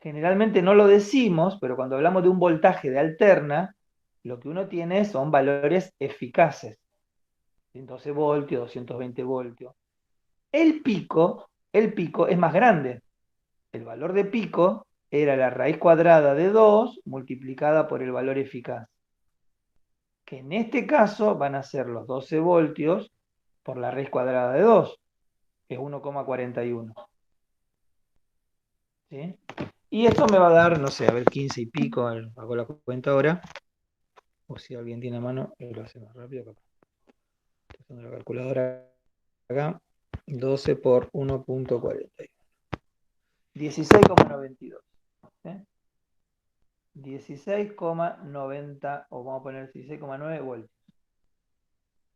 Generalmente no lo decimos, pero cuando hablamos de un voltaje de alterna, lo que uno tiene son valores eficaces. 12 voltios, 220 voltios. El pico es más grande. El valor de pico era la raíz cuadrada de 2 multiplicada por el valor eficaz. Que en este caso van a ser los 12 voltios por la raíz cuadrada de 2, que es 1,41. ¿Sí? Y esto me va a dar, no sé, a ver, 15 y pico, hago la cuenta ahora. O si alguien tiene a mano, lo hace más rápido. Capaz. Estoy usando la calculadora acá. 12 por 1,41. 16,92. ¿Eh? 16,90, o vamos a poner 16,9 voltios.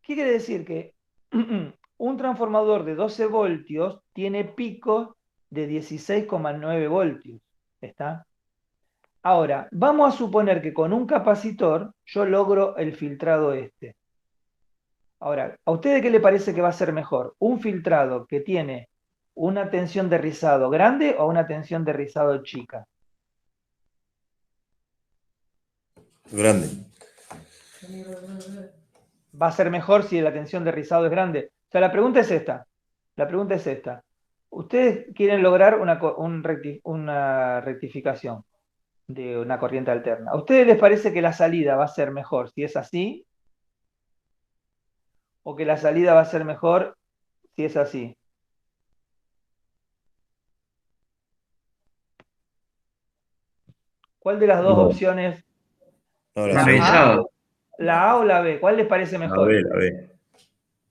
¿Qué quiere decir? Que un transformador de 12 voltios tiene picos de 16,9 voltios. ¿Está? Ahora, vamos a suponer que con un capacitor yo logro el filtrado este. Ahora, ¿a ustedes qué le parece que va a ser mejor? ¿Un filtrado que tiene una tensión de rizado grande o una tensión de rizado chica? Grande. Va a ser mejor si la tensión de rizado es grande. O sea, la pregunta es esta. Ustedes quieren lograr una rectificación de una corriente alterna. ¿A ustedes les parece que la salida va a ser mejor si es así? ¿O que la salida va a ser mejor si es así? ¿Cuál de las dos No, opciones, no, la la A, segunda. Arbitrado. la A o la B? ¿Cuál les parece La mejor? B, la B.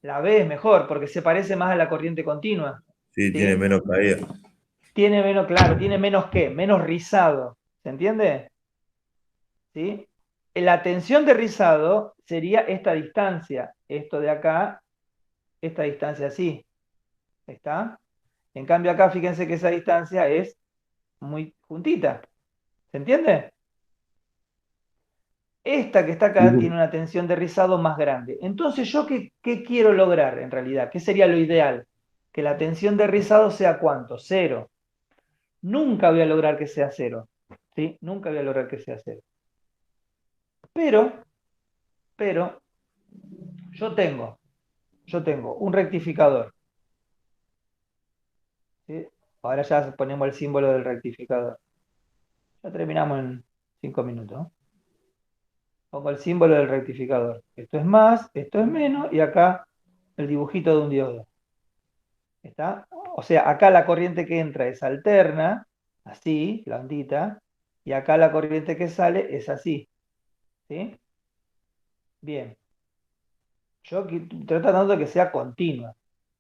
La B es mejor porque se parece más a la corriente continua. Sí, tiene ¿Sí? menos caída. Tiene menos, claro, tiene menos ¿qué? Menos rizado. ¿Se entiende? ¿Sí? La tensión de rizado sería esta distancia. Esto de acá, esta distancia así. ¿Está? En cambio acá, fíjense que esa distancia es muy juntita. ¿Se entiende? Esta que está acá tiene una tensión de rizado más grande. Entonces, ¿yo qué quiero lograr en realidad? ¿Qué sería lo ideal? Que la tensión de rizado sea ¿cuánto? Cero. Nunca voy a lograr que sea cero. ¿Sí? Nunca voy a lograr que sea cero. Pero, yo tengo un rectificador. ¿Sí? Ahora ya ponemos el símbolo del rectificador. Ya terminamos en 5 minutos. ¿No? Pongo el símbolo del rectificador. Esto es más, esto es menos, y acá el dibujito de un diodo. ¿Está? O sea, acá la corriente que entra es alterna, así, la ondita, y acá la corriente que sale es así. ¿Sí? Bien. Yo estoy tratando de que sea continua.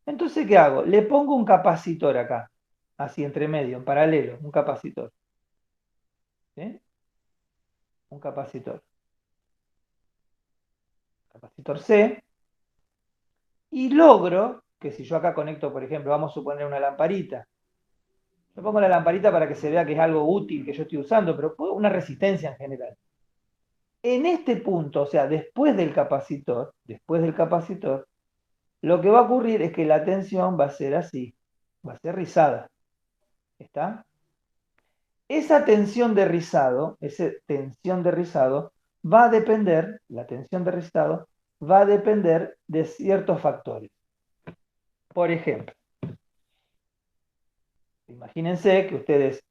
Entonces, ¿qué hago? Le pongo un capacitor acá, así entre medio, en paralelo, un capacitor. ¿Sí? Un capacitor. capacitor C, y logro que si yo acá conecto, por ejemplo, vamos a suponer una lamparita, yo pongo la lamparita para que se vea que es algo útil que yo estoy usando, pero una resistencia en general. En este punto, o sea, después del capacitor, lo que va a ocurrir es que la tensión va a ser así, va a ser rizada. ¿Está? Esa tensión de rizado, va a depender, la tensión de rizado, va a depender de ciertos factores. Por ejemplo, imagínense que ustedes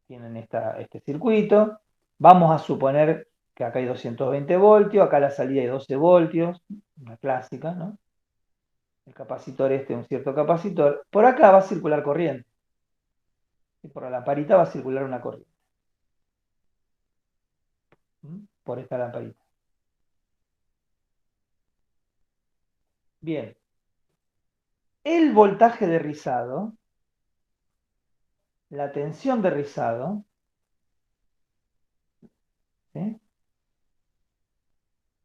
tienen este circuito, vamos a suponer que acá hay 220 voltios, acá la salida hay 12 voltios, una clásica, ¿no? El capacitor este es un cierto capacitor, por acá va a circular corriente, y por la lamparita va a circular una corriente. Por esta lamparita. Bien. El voltaje de rizado, la tensión de rizado, ¿sí?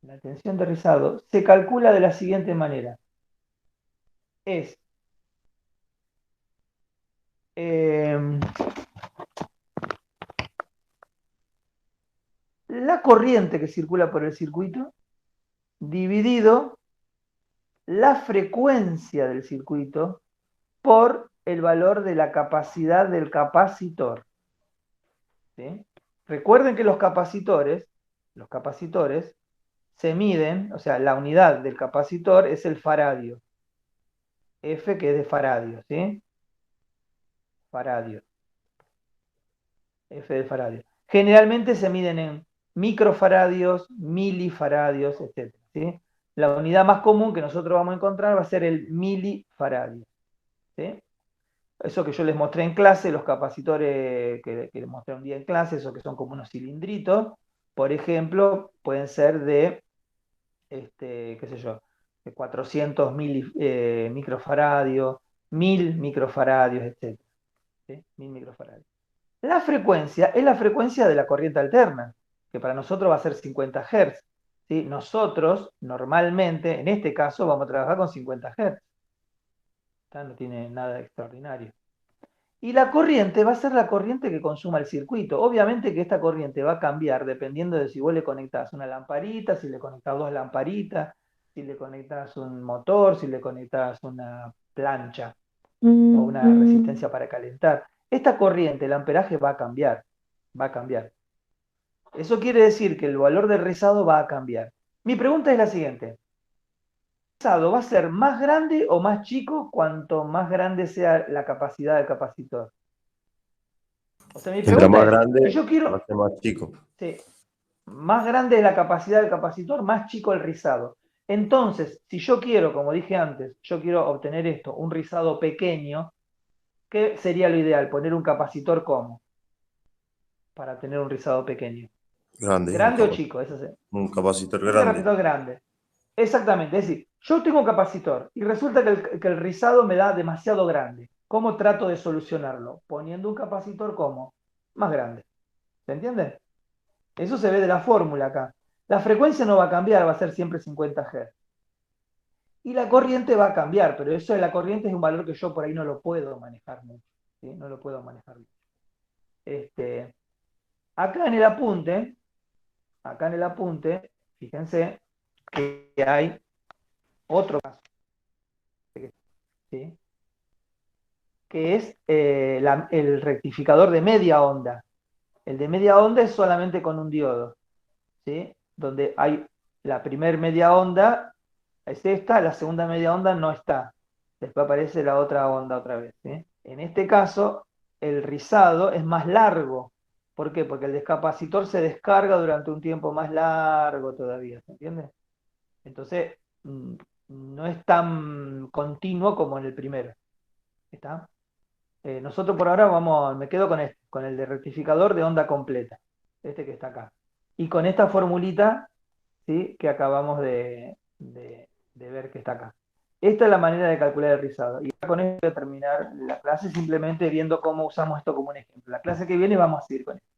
La tensión de rizado se calcula de la siguiente manera. Es la corriente que circula por el circuito dividido la frecuencia del circuito por el valor de la capacidad del capacitor. ¿Sí? Recuerden que los capacitores se miden, o sea, la unidad del capacitor es el faradio. F que es de faradio, ¿sí? Faradio. F de faradio. Generalmente se miden en microfaradios, milifaradios, etc. ¿sí? La unidad más común que nosotros vamos a encontrar va a ser el milifaradio. ¿Sí? Eso que yo les mostré en clase, los capacitores que les mostré un día en clase, esos que son como unos cilindritos, por ejemplo, pueden ser de, qué sé yo, de 400 microfaradios, 1000 microfaradios, etc. ¿Sí? 1000 microfaradios. La frecuencia es la frecuencia de la corriente alterna, que para nosotros va a ser 50 Hz. ¿Sí? Nosotros, normalmente, en este caso, vamos a trabajar con 50 Hz. No tiene nada extraordinario. Y la corriente va a ser la corriente que consuma el circuito. Obviamente que esta corriente va a cambiar dependiendo de si vos le conectás una lamparita, si le conectás dos lamparitas, si le conectás un motor, si le conectás una plancha o una resistencia para calentar. Esta corriente, el amperaje va a cambiar, va a cambiar. Eso quiere decir que el valor del rizado va a cambiar. Mi pregunta es la siguiente. ¿El rizado va a ser más grande o más chico cuanto más grande sea la capacidad del capacitor? O sea, mi Mientras pregunta más es, si grande, yo va quiero, a ser más chico. sí, más grande es la capacidad del capacitor, más chico el rizado. Entonces, si yo quiero, como dije antes, yo quiero obtener esto, un rizado pequeño, ¿qué sería lo ideal? Poner un capacitor ¿cómo? Para tener un rizado pequeño. Grande, ¿Grande o chico? un capacitor Un grande. capacitor grande. Exactamente, es decir, yo tengo un capacitor y resulta que el rizado me da demasiado grande. ¿Cómo trato de solucionarlo? Poniendo un capacitor ¿cómo? Más grande. ¿Se entiende? Eso se ve de la fórmula acá. La frecuencia no va a cambiar, va a ser siempre 50 Hz. Y la corriente va a cambiar, pero eso de la corriente es un valor que yo por ahí no lo puedo manejar mucho. ¿Sí? No lo puedo manejar mucho. Acá en el apunte, fíjense que hay otro caso, ¿sí? Que es el rectificador de media onda. El de media onda es solamente con un diodo, ¿sí? Donde hay la primer media onda, es esta, la segunda media onda no está. Después aparece la otra onda otra vez, ¿sí? En este caso, el rizado es más largo. ¿Por qué? Porque el descapacitor se descarga durante un tiempo más largo todavía, ¿se entiende? Entonces, no es tan continuo como en el primero. ¿Está? Nosotros por ahora me quedo con el de rectificador de onda completa, este que está acá. Y con esta formulita, ¿sí? Que acabamos de ver que está acá. Esta es la manera de calcular el rizado. Y con esto voy a terminar la clase simplemente viendo cómo usamos esto como un ejemplo. La clase que viene vamos a seguir con esto.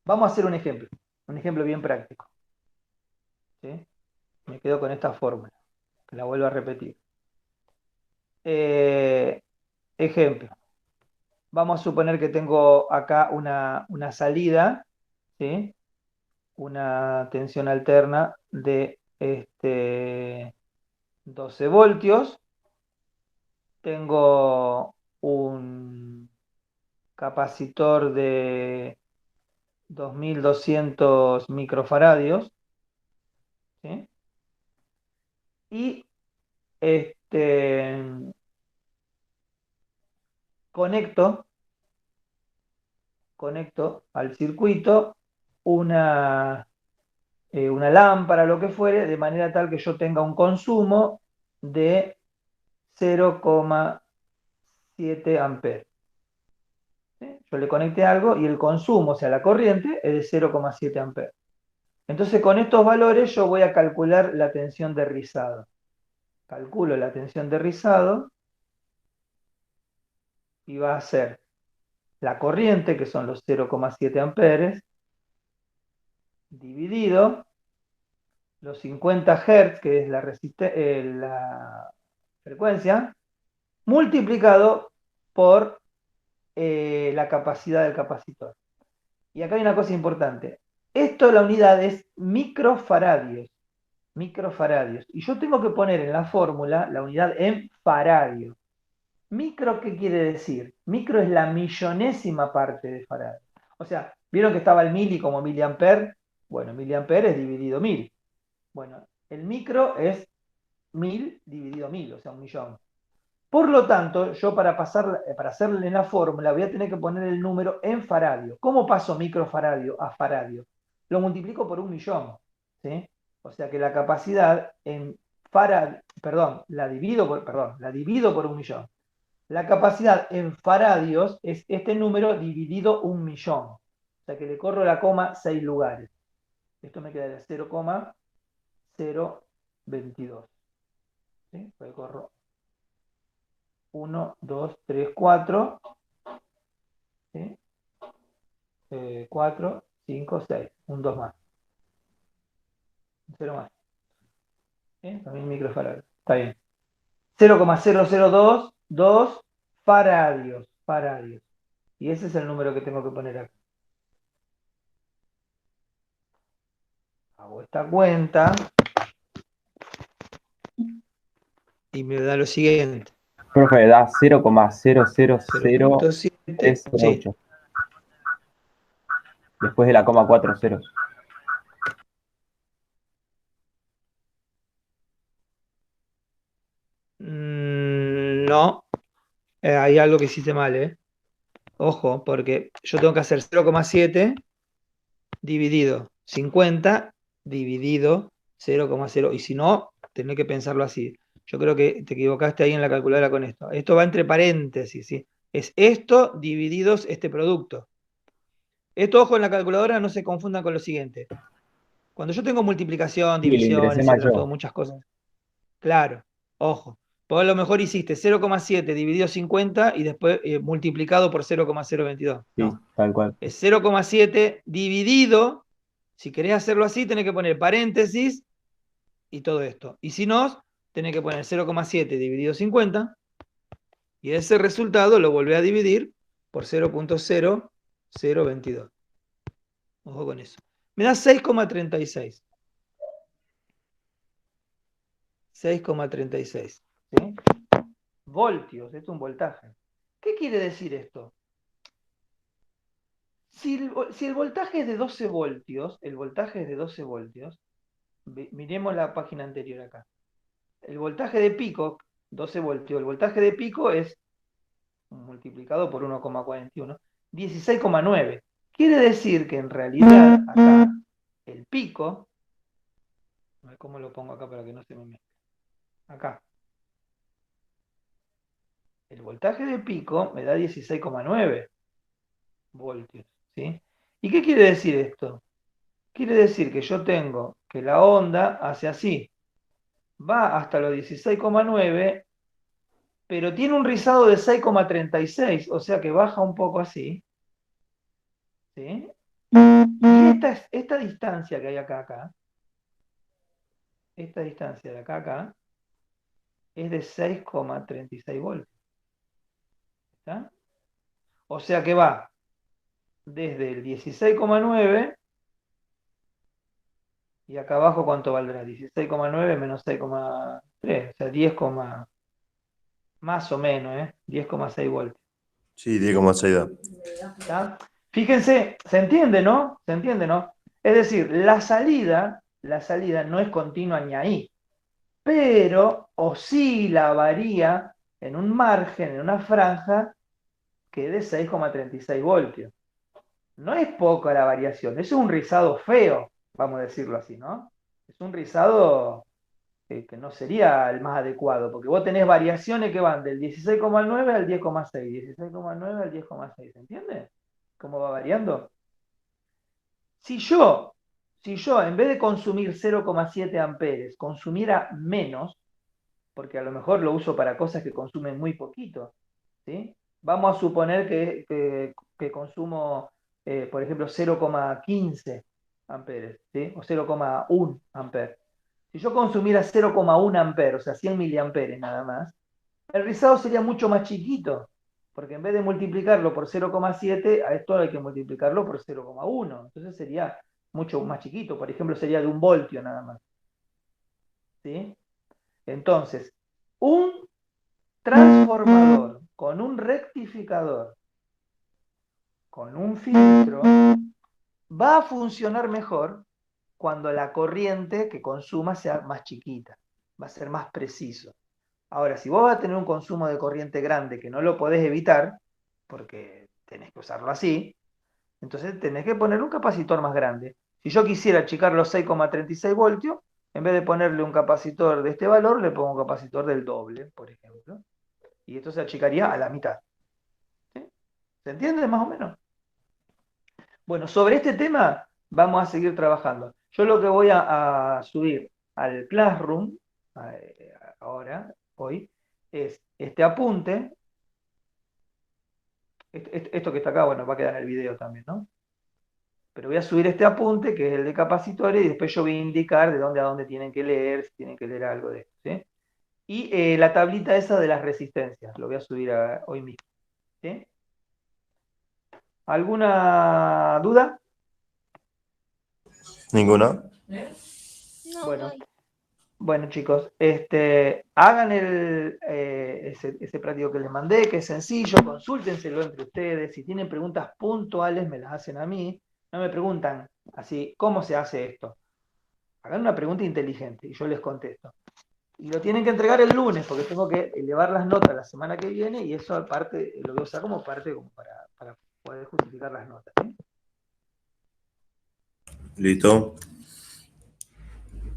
Vamos a hacer un ejemplo bien práctico. ¿sí? Me quedo con esta fórmula, que la vuelvo a repetir. Ejemplo. Vamos a suponer que tengo acá una salida, ¿sí? Una tensión alterna de 12 voltios. Tengo un capacitor de 2200 microfaradios, ¿sí? Y conecto al circuito una lámpara, lo que fuere, de manera tal que yo tenga un consumo de 0,7 amperes. ¿Sí? Yo le conecté algo y el consumo, o sea, la corriente, es de 0,7 amperes. Entonces, con estos valores yo voy a calcular la tensión de rizado. Calculo la tensión de rizado y va a ser la corriente, que son los 0,7 amperes, dividido los 50 Hz, que es la frecuencia, multiplicado por la capacidad del capacitor. Y acá hay una cosa importante. Esto, la unidad es microfaradios. Microfaradios. Y yo tengo que poner en la fórmula la unidad en faradio. ¿Micro qué quiere decir? Micro es la millonésima parte de faradio. O sea, ¿vieron que estaba el mili como miliamper? Bueno, miliamper es dividido 1000. Bueno, el micro es 1000 dividido 1000, o sea, 1.000.000. Por lo tanto, yo para hacerle la fórmula voy a tener que poner el número en faradio. ¿Cómo paso microfaradio a faradio? Lo multiplico por 1.000.000, ¿sí? O sea que la capacidad en faradio, la divido por 1.000.000. La capacidad en faradios es este número dividido 1.000.000. O sea que le corro la coma 6 lugares. Esto me queda de 0,022. ¿Sí? Le corro 1, 2, 3, 4. ¿Sí? 4, 5, 6. Un 2 más. Un 0 más. ¿Sí? También microfaradios. Está bien. 0,0022 faradios. Faradios. Y ese es el número que tengo que poner acá. Hago esta cuenta y me da lo siguiente. Profe, da 0,000308. 0.7. Sí. Después de la coma 4 ceros. No. Hay algo que hiciste mal, ¿eh? Ojo, porque yo tengo que hacer 0,7 dividido 50 dividido 0,0. Y si no, tenés que pensarlo así. Yo creo que te equivocaste ahí en la calculadora con esto. Esto va entre paréntesis, ¿sí? Es esto divididos este producto. Esto, ojo, en la calculadora no se confundan con lo siguiente. Cuando yo tengo multiplicación, Sí, le división, ingresé mal etcétera, yo. todo, muchas cosas. Claro, ojo. Vos a lo mejor hiciste 0,7 dividido 50 y después multiplicado por 0,022. Sí, No, tal cual. es 0,7 dividido. Si querés hacerlo así, tenés que poner paréntesis y todo esto. Y si no, tenés que poner 0,7 dividido 50 y ese resultado lo volvés a dividir por 0,0022. Ojo con eso. Me da 6,36. 6,36. ¿Sí? Voltios, esto es un voltaje. ¿Qué quiere decir esto? Si el voltaje es de 12 voltios, miremos la página anterior acá. El voltaje de pico, 12 voltios, el voltaje de pico es multiplicado por 1,41, 16,9. Quiere decir que en realidad acá el pico, a ver cómo lo pongo acá para que no se me mezcle. Acá. El voltaje de pico me da 16,9 voltios, ¿sí? ¿Y qué quiere decir esto? Quiere decir que yo tengo que la onda hace así, va hasta los 16,9, pero tiene un rizado de 6,36, o sea que baja un poco así, ¿sí? Y esta distancia que hay acá, esta distancia de acá a acá es de 6,36 voltios. ¿Está? O sea que va desde el 16,9 y acá abajo ¿cuánto valdrá? 16,9 menos 6,3, o sea, 10, más o menos, 10,6 voltios. Sí, 10,6 da. ¿Está? Fíjense, se entiende, ¿no? Se entiende, ¿no? Es decir, la salida no es continua ni ahí, pero oscila, varía en un margen, en una franja que es de 6,36 voltios. No es poca la variación, es un rizado feo, vamos a decirlo así, ¿no? Es un rizado que no sería el más adecuado, porque vos tenés variaciones que van del 16,9 al 10,6, 16,9 al 10,6, ¿entiendes? ¿Cómo va variando? Si yo, en vez de consumir 0,7 amperes, consumiera menos, porque a lo mejor lo uso para cosas que consumen muy poquito, ¿sí? Vamos a suponer que consumo, por ejemplo, 0,15 amperes, ¿sí? O 0,1 amperes. Si yo consumiera 0,1 amperes, o sea, 100 miliamperes nada más, el rizado sería mucho más chiquito, porque en vez de multiplicarlo por 0,7, a esto hay que multiplicarlo por 0,1. Entonces sería mucho más chiquito, por ejemplo, sería de 1 voltio nada más. ¿Sí? Entonces, un transformador con un rectificador, con un filtro, va a funcionar mejor cuando la corriente que consuma sea más chiquita, va a ser más preciso. Ahora, si vos vas a tener un consumo de corriente grande que no lo podés evitar, porque tenés que usarlo así, entonces tenés que poner un capacitor más grande. Si yo quisiera achicar los 6,36 voltios, en vez de ponerle un capacitor de este valor, le pongo un capacitor del doble, por ejemplo. Y esto se achicaría a la mitad. ¿Sí? ¿Se entiende más o menos? Bueno, sobre este tema vamos a seguir trabajando. Yo lo que voy a subir al Classroom, ahora, hoy, es este apunte. Esto que está acá, bueno, va a quedar en el video también, ¿no? Pero voy a subir este apunte, que es el de capacitores, y después yo voy a indicar de dónde a dónde tienen que leer, si tienen que leer algo de esto, ¿sí? Y la tablita esa de las resistencias, lo voy a subir hoy mismo, ¿sí? ¿Alguna duda? ¿Ninguna? No, Bueno, no hay. bueno, chicos, hagan ese práctico que les mandé, que es sencillo, consúltenselo entre ustedes. Si tienen preguntas puntuales, me las hacen a mí. No me preguntan así, ¿cómo se hace esto? Hagan una pregunta inteligente y yo les contesto. Y lo tienen que entregar el lunes, porque tengo que elevar las notas la semana que viene y eso aparte lo voy a usar como parte como para poder justificar las notas. ¿Sí? ¿Listo?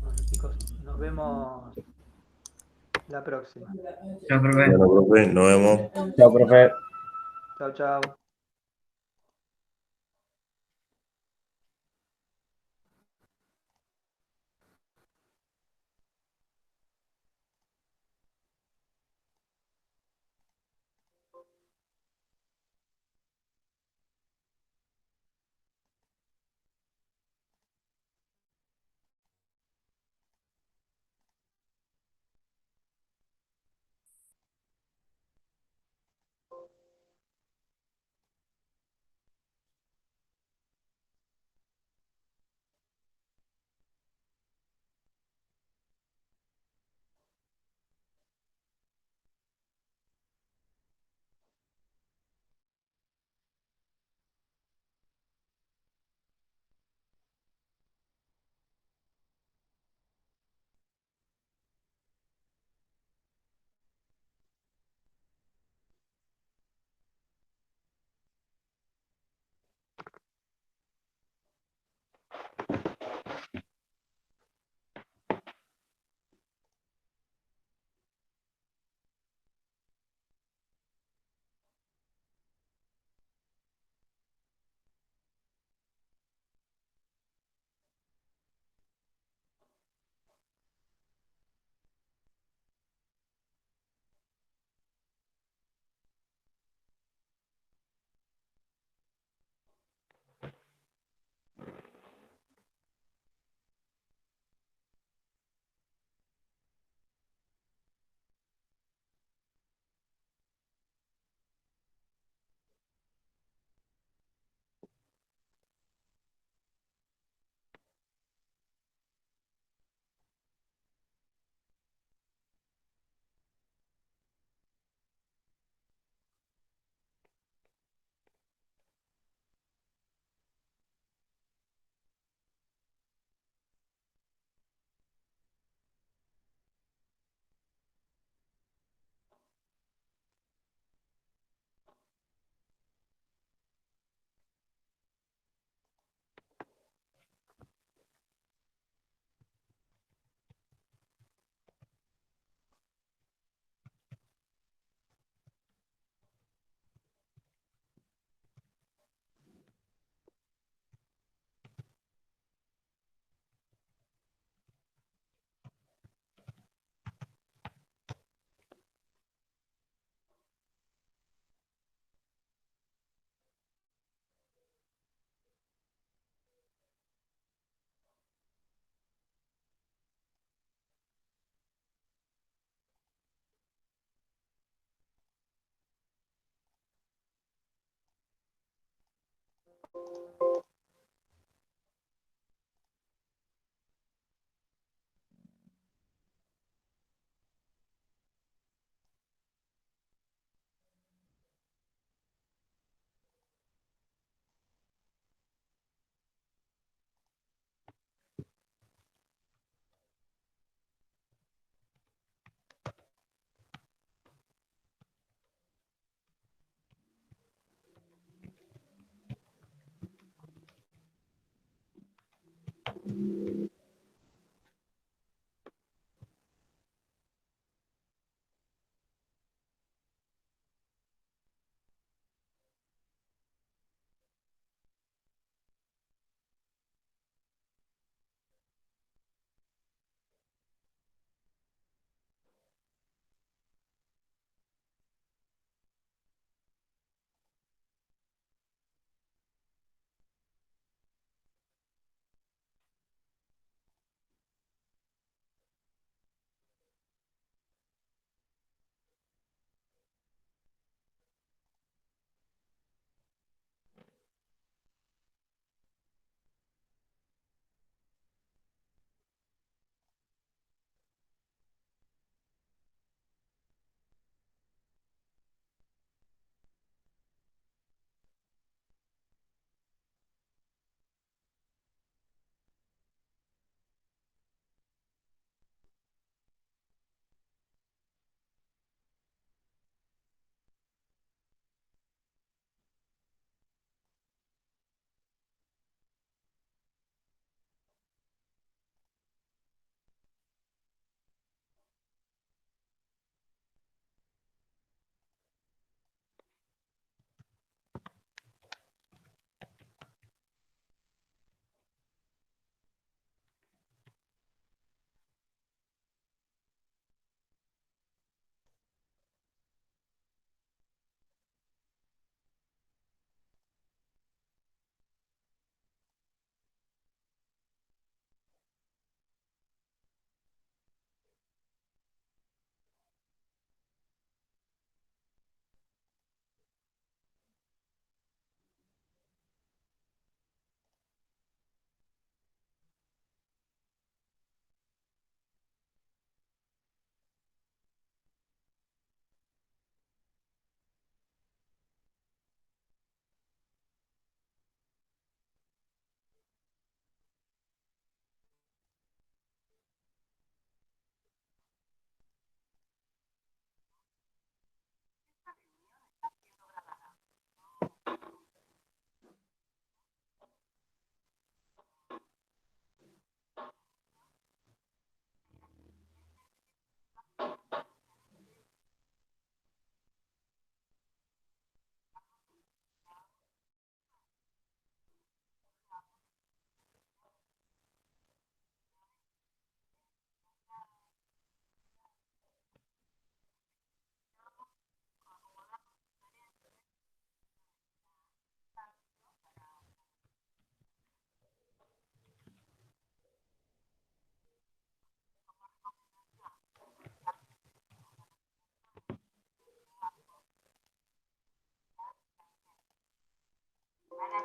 Bueno, chicos, nos vemos la próxima. Chao, profe. Bueno, profe, nos vemos. Chao, profe. Chao, chao.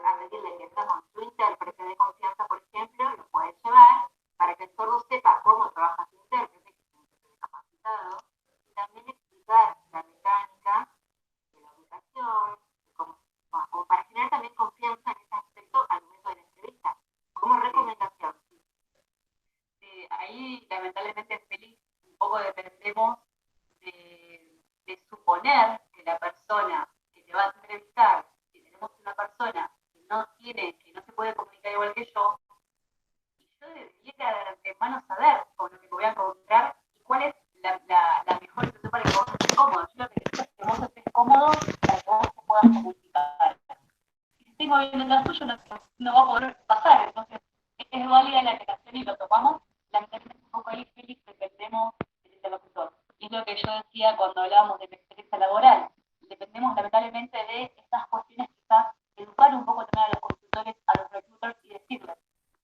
a pedirle que entre con su intérprete de confianza, por ejemplo, lo puedes llevar para que el sordo sepa cómo trabaja su intérprete, que es un intérprete capacitado, y también explicar la mecánica de la ubicación, como para generar también confianza en ese aspecto al momento de la entrevista. Como recomendación. Ahí, lamentablemente, Félix, un poco dependemos de suponer que la persona que te va a entrevistar, si tenemos una persona que no se puede comunicar igual que yo, y yo debería de antemano saber con lo que voy a encontrar y cuál es la mejor situación para que vos estés cómodo. Yo lo que quiero es que vos estés cómodo para que vos te puedas comunicar. Si tengo bien el tuyo, no va a poder pasar. Entonces, es válida la aclaración y lo tomamos. Lamentablemente, un poco ahí, Félix, dependemos del interlocutor. Y es lo que yo decía cuando hablábamos de la experiencia laboral. Dependemos lamentablemente de estas cuestiones, quizás educar un poco también a los consultores, a los recruiters y decirles,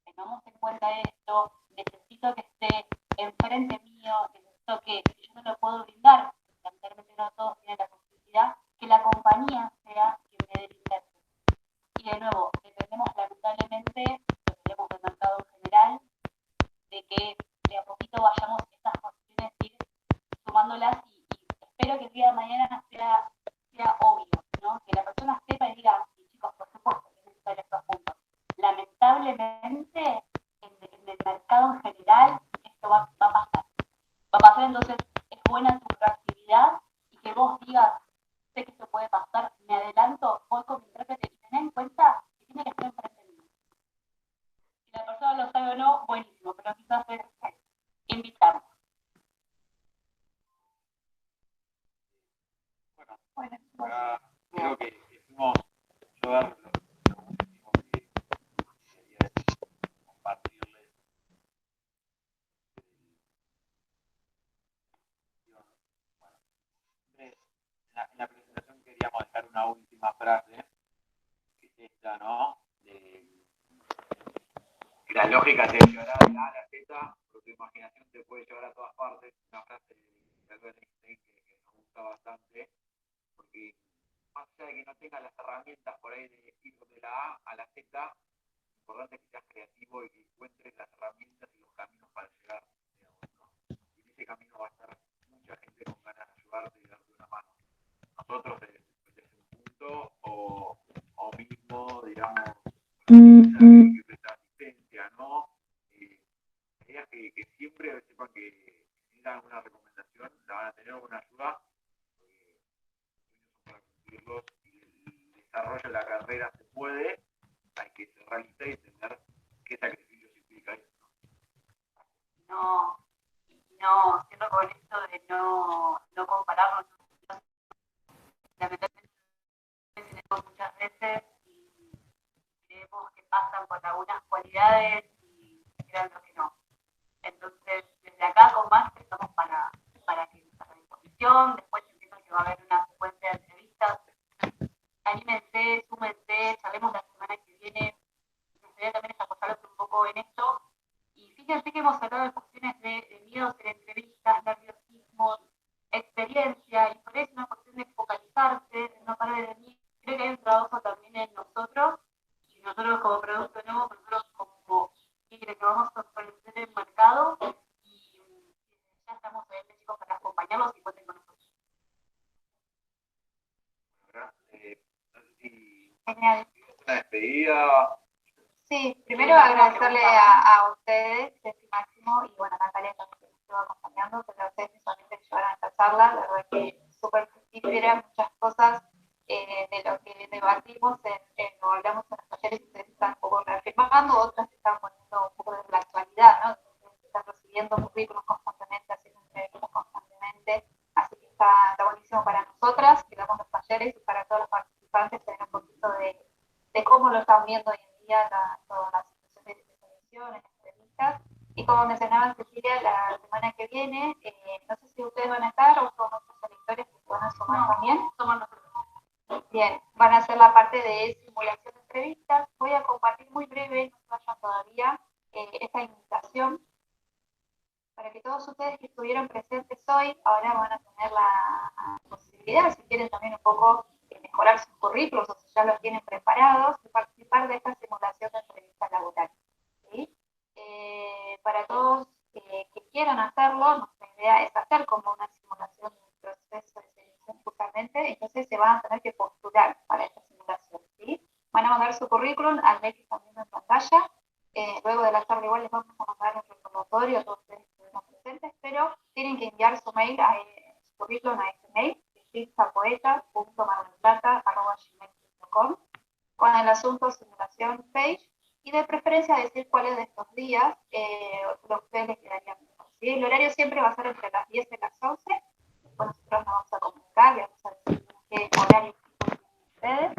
tengamos en cuenta esto, necesito que esté enfrente mío, necesito que, si yo no lo puedo brindar, lamentablemente no todos tienen la posibilidad, que la compañía sea quien me dé el intérprete. Y de nuevo, espero que el día de mañana sea obvio, ¿no? Que la persona sepa y diga, sí, chicos, por supuesto que es necesario estos puntos. Lamentablemente, en el mercado en general, esto va a pasar. Va a pasar, entonces es buena tu proactividad y que vos digas, sé que esto puede pasar, me adelanto, voy con mi intérprete y ten en cuenta que tiene que estar enfrente mío. Si la persona lo sabe o no, buenísimo, pero quizás es invitarlo. Bueno, creo que fuimos yo dar lo último que quería compartirles. Bueno, en la presentación queríamos dejar una última frase, que es esta, ¿no? Que la lógica te llevará de la A a la Z, pero tu imaginación te puede llevar a todas partes. Una frase de Albert Einstein que nos gusta bastante, porque más allá de que no tengas las herramientas por ahí de ir de la A a la Z, lo importante es que seas creativo y que encuentres las herramientas y los caminos para llegar, digamos, ¿no? Y en ese camino va a estar mucha gente con ganas de ayudarte y darte una mano. Nosotros desde un punto o mismo, digamos, que presta asistencia, ¿no? La idea es que siempre sepan que si necesitan alguna recomendación, la van a tener alguna ayuda, para cumplirlos y el desarrollo de la carrera se puede, hay que ser realista y entender qué sacrificios implica eso. No, siendo con esto de no compararnos, lamentablemente tenemos muchas veces y creemos que pasan por algunas cualidades y creando que no. Entonces, desde acá con más estamos para que nuestra disposición, después entiendo que va a haber una secuencia de entrevistas. Anímense, súmense, charlemos la semana que viene. Me gustaría también apoyarlos un poco en esto. Y fíjense que hemos hablado de cuestiones de miedos en entrevistas, nerviosismo, experiencia, y por eso es una cuestión de focalizarse, no parar de mí. Creo que hay un trabajo también en nosotros, y nosotros como producto nuevo, nosotros como que vamos a ofrecer el mercado, y ya estamos obviamente, chicos, para acompañarlos y cuenten con nosotros. ¿Verdad? No sé si Genial. una despedida. Sí, primero agradecerle a ustedes, Ceci Máximo, y bueno, Natalia también que nos estuvo acompañando, pero a ustedes solamente que llevaron a esta charla, la verdad que súper fructífera, muchas cosas de lo que debatimos, o hablamos en los talleres, ustedes están un poco reafirmando, otras están poniendo un poco de la actualidad, ¿no? Ustedes están recibiendo currículos constantemente, haciendo entrevistas constantemente, así que está buenísimo para nosotras, que damos los talleres, y para todos los participantes, tener un poquito de cómo lo están viendo hoy en día todas las situaciones de selección, en entrevistas. Y como mencionaba Cecilia, la semana que viene, no sé si ustedes van a estar o son otros selectores que se van a sumar también. Somos nosotros. Bien, van a hacer la parte de simulación de entrevistas. Voy a compartir muy breve, no se vayan todavía, esta invitación para que todos ustedes que estuvieron presentes hoy ahora van a tener la posibilidad, si quieren también un poco mejorar sus currículos o si ya los tienen preparados, de participar de esta simulación de entrevista laboral. ¿Sí? Para todos que quieran hacerlo, nuestra idea es hacer como una simulación de un proceso de selección justamente, entonces se van a tener que postular para esta simulación. ¿Sí? Van a mandar su currículum al mail que están viendo en pantalla. Luego de la charla igual les vamos a mandar un recordatorio a todos ustedes que estuvieron presentes, pero tienen que enviar su mail su currículum a este mail, poeta.mardelplata@gmail.com, con el asunto simulación page, y de preferencia decir cuáles de estos días los que ustedes les quedarían mejor. ¿Sí? El horario siempre va a ser entre las 10 y las 11, después nosotros nos vamos a comunicar, les vamos a decir qué horario tienen ustedes,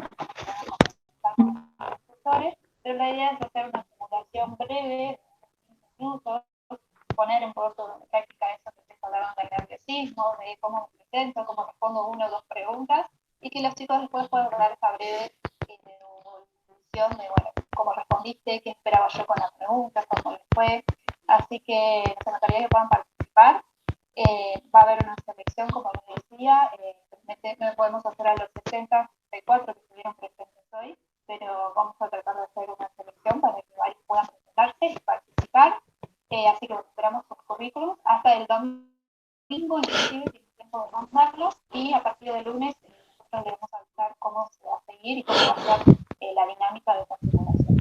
pero la idea es hacer una simulación breve, 15 minutos, poner un poco de práctica eso que ustedes hablaron del nerviosismo, de cómo me presento, cómo respondo una o dos preguntas, y que los chicos después puedan dar esa breve evolución de, bueno, cómo respondiste, qué esperaba yo con la pregunta, cómo les fue. Así que nos encantaría que puedan participar. Va a haber una selección, como les decía, no podemos hacer a los 60, 64 que estuvieron presentes hoy, pero vamos a tratar de hacer una selección para que varios puedan presentarse y participar. Así que esperamos sus currículos hasta el domingo, inclusive tienen tiempo mandarlos y a partir del lunes nosotros le vamos a avisar cómo se va a seguir y cómo va a ser la dinámica de esta simulación.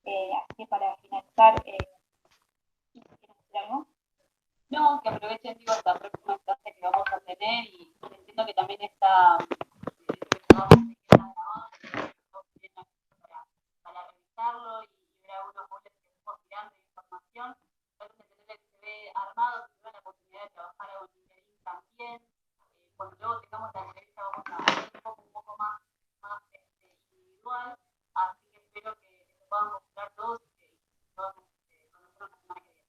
Así que para finalizar, ¿quieres decir algo? No, que aprovechen, digo, esta próxima clase que vamos a tener y entiendo que también está para revisarlo y ver algunos goles que estamos tirando de información. Entonces, entender que se ve armado, que se ve la oportunidad de trabajar algo en LinkedIn también. Cuando luego tengamos la entrevista vamos a hacer un poco más individual, así que espero que se puedan mostrar todos y que todos con nosotros la semana que viene.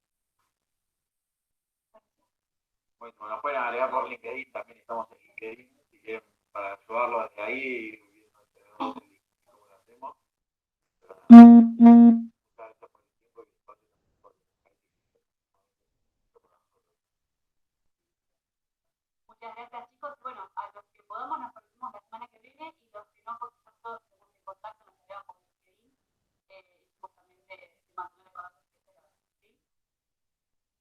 Bueno, nos pueden agregar por LinkedIn, también estamos en LinkedIn, si quieren, para ayudarlo desde ahí y viendo cómo lo hacemos. Muchas gracias por el tiempo y el espacio por Muchas gracias, chicos. Bueno, a los que podamos nos conocemos la semana que viene y los que no, por supuesto, tenemos en contacto, nos agregan por LinkedIn y justamente de mantener con nosotros.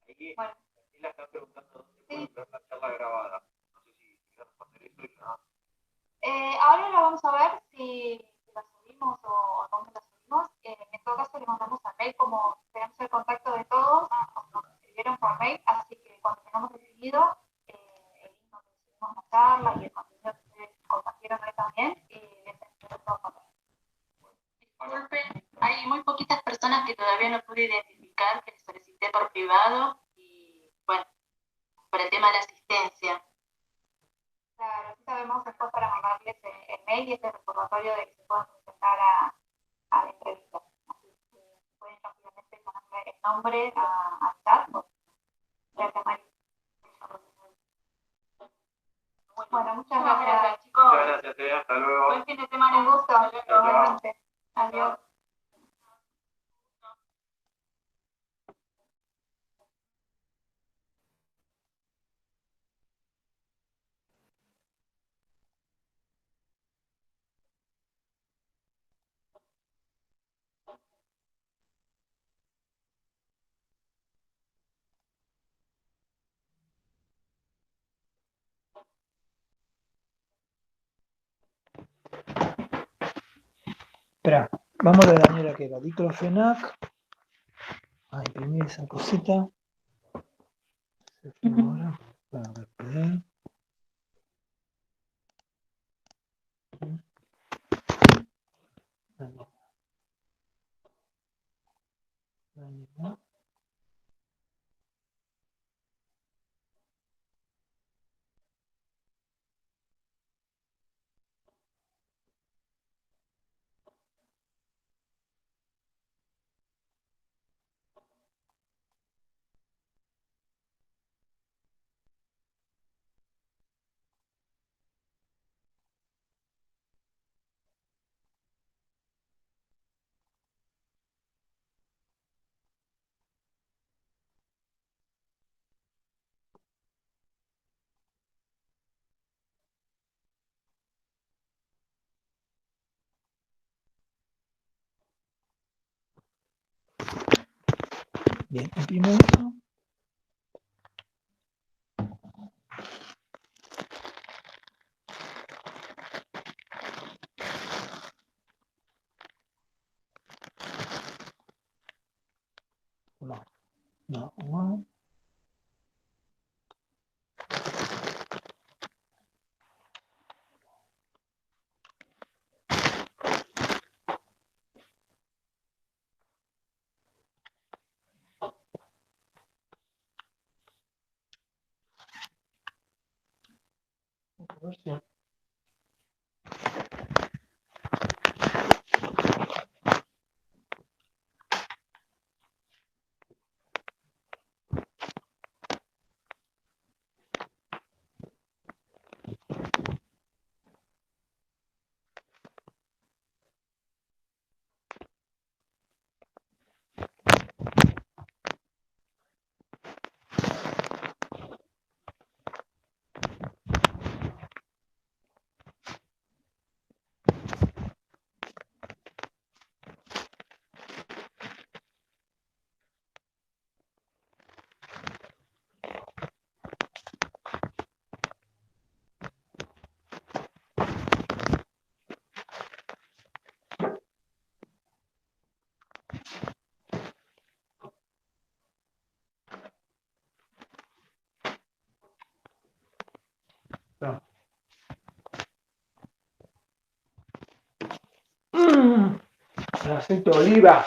¿Sí? ahí. Bueno. Aquí la están preguntando dónde pueden ver la charla grabada. No sé si quieren responder eso y no. Ahora la vamos a ver si la subimos o dónde la subimos. En todo caso, le mandamos a mail como tenemos el contacto de todos, nos escribieron por mail, así que cuando tengamos definido el link donde subimos la charla y el contenido que ustedes compartieron hoy también, les envío todo por mail. Disculpen, hay muy poquitas personas que todavía no pude identificar, que les solicité por privado y bueno, por el tema de la asistencia. Claro, así sabemos después para mandarles el mail y este recordatorio de que se puedan presentar a la entrevista. Así que pueden rápidamente ponerle el nombre al chat. Bueno, muchas gracias, chicos. Muchas gracias, hasta luego. Buen fin de semana. Un gusto. Igualmente. Adiós. Espera, vamos a ver, Daniela, que era diclofenac. A imprimir esa cosita. Se fue ahora. Para repetir. Bien, imprimo esto. No, no, no. Versión. aceite de oliva.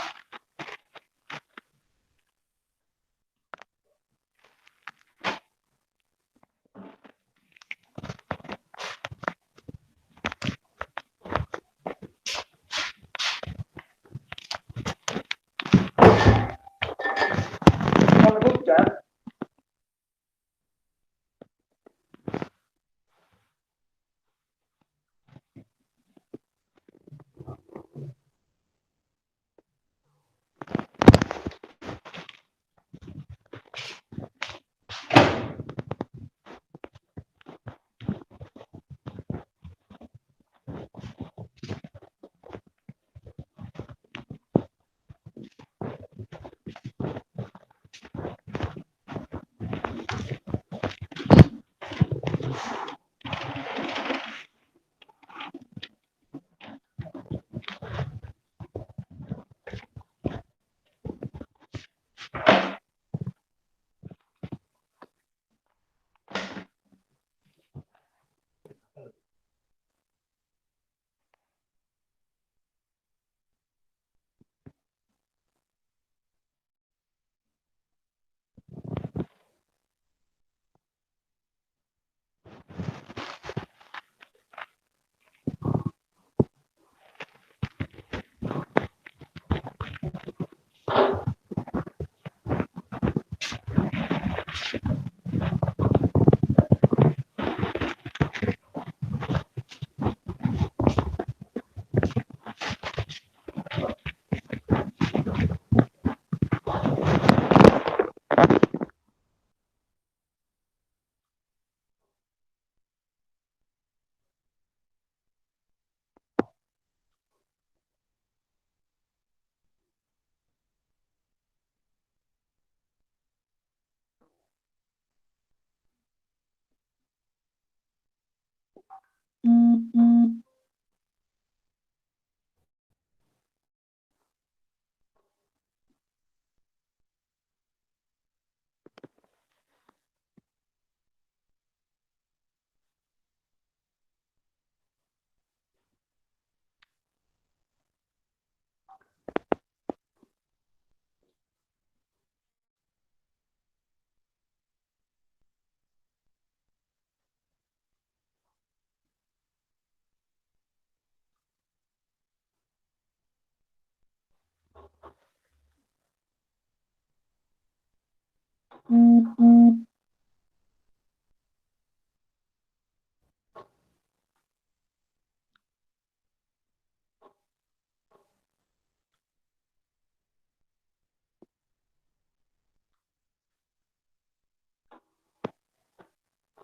No me gusta.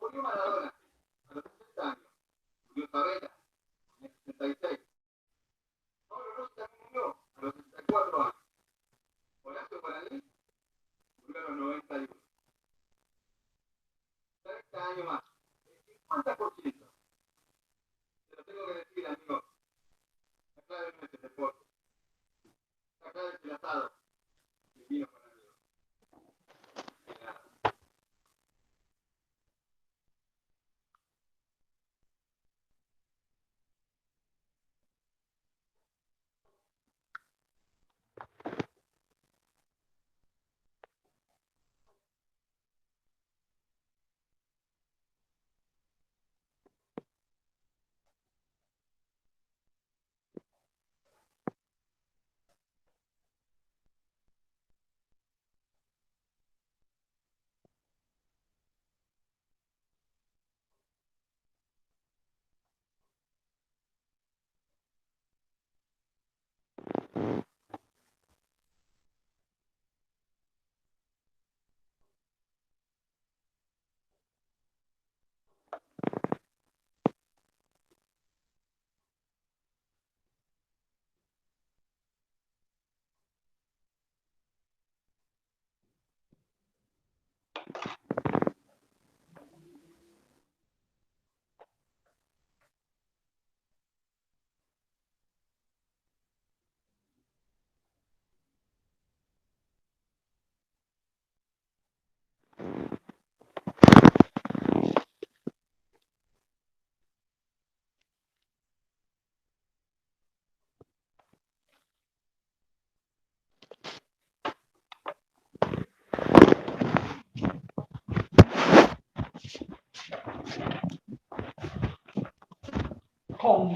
Murió Maradona a los 60 años. Murió Sabela en el 66. Pablo Rossi también murió a los 64 años. Horacio Guaraní murió a los 91. 30 años más. El 50%. Se lo tengo que decir, amigos. La clave no es el deporte. La clave es el asado. El vino con amigos. Y nada. ¡Pum!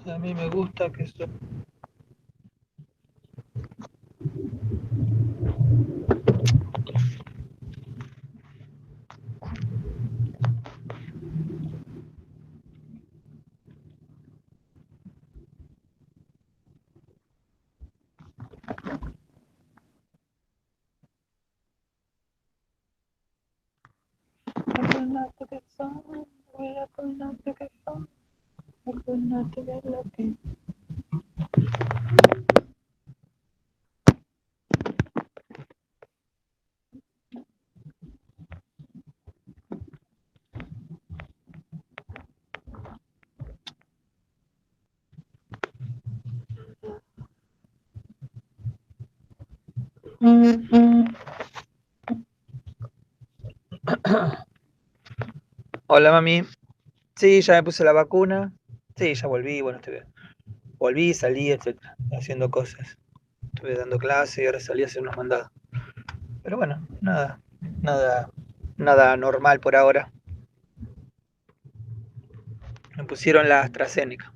A mí me gusta que eso. Hola, mami. Sí, ya me puse la vacuna. Sí, ya volví, bueno, volví, salí, etcétera, haciendo cosas. Estuve dando clase y ahora salí a hacer unos mandados. Pero bueno, nada normal por ahora. Me pusieron la AstraZeneca.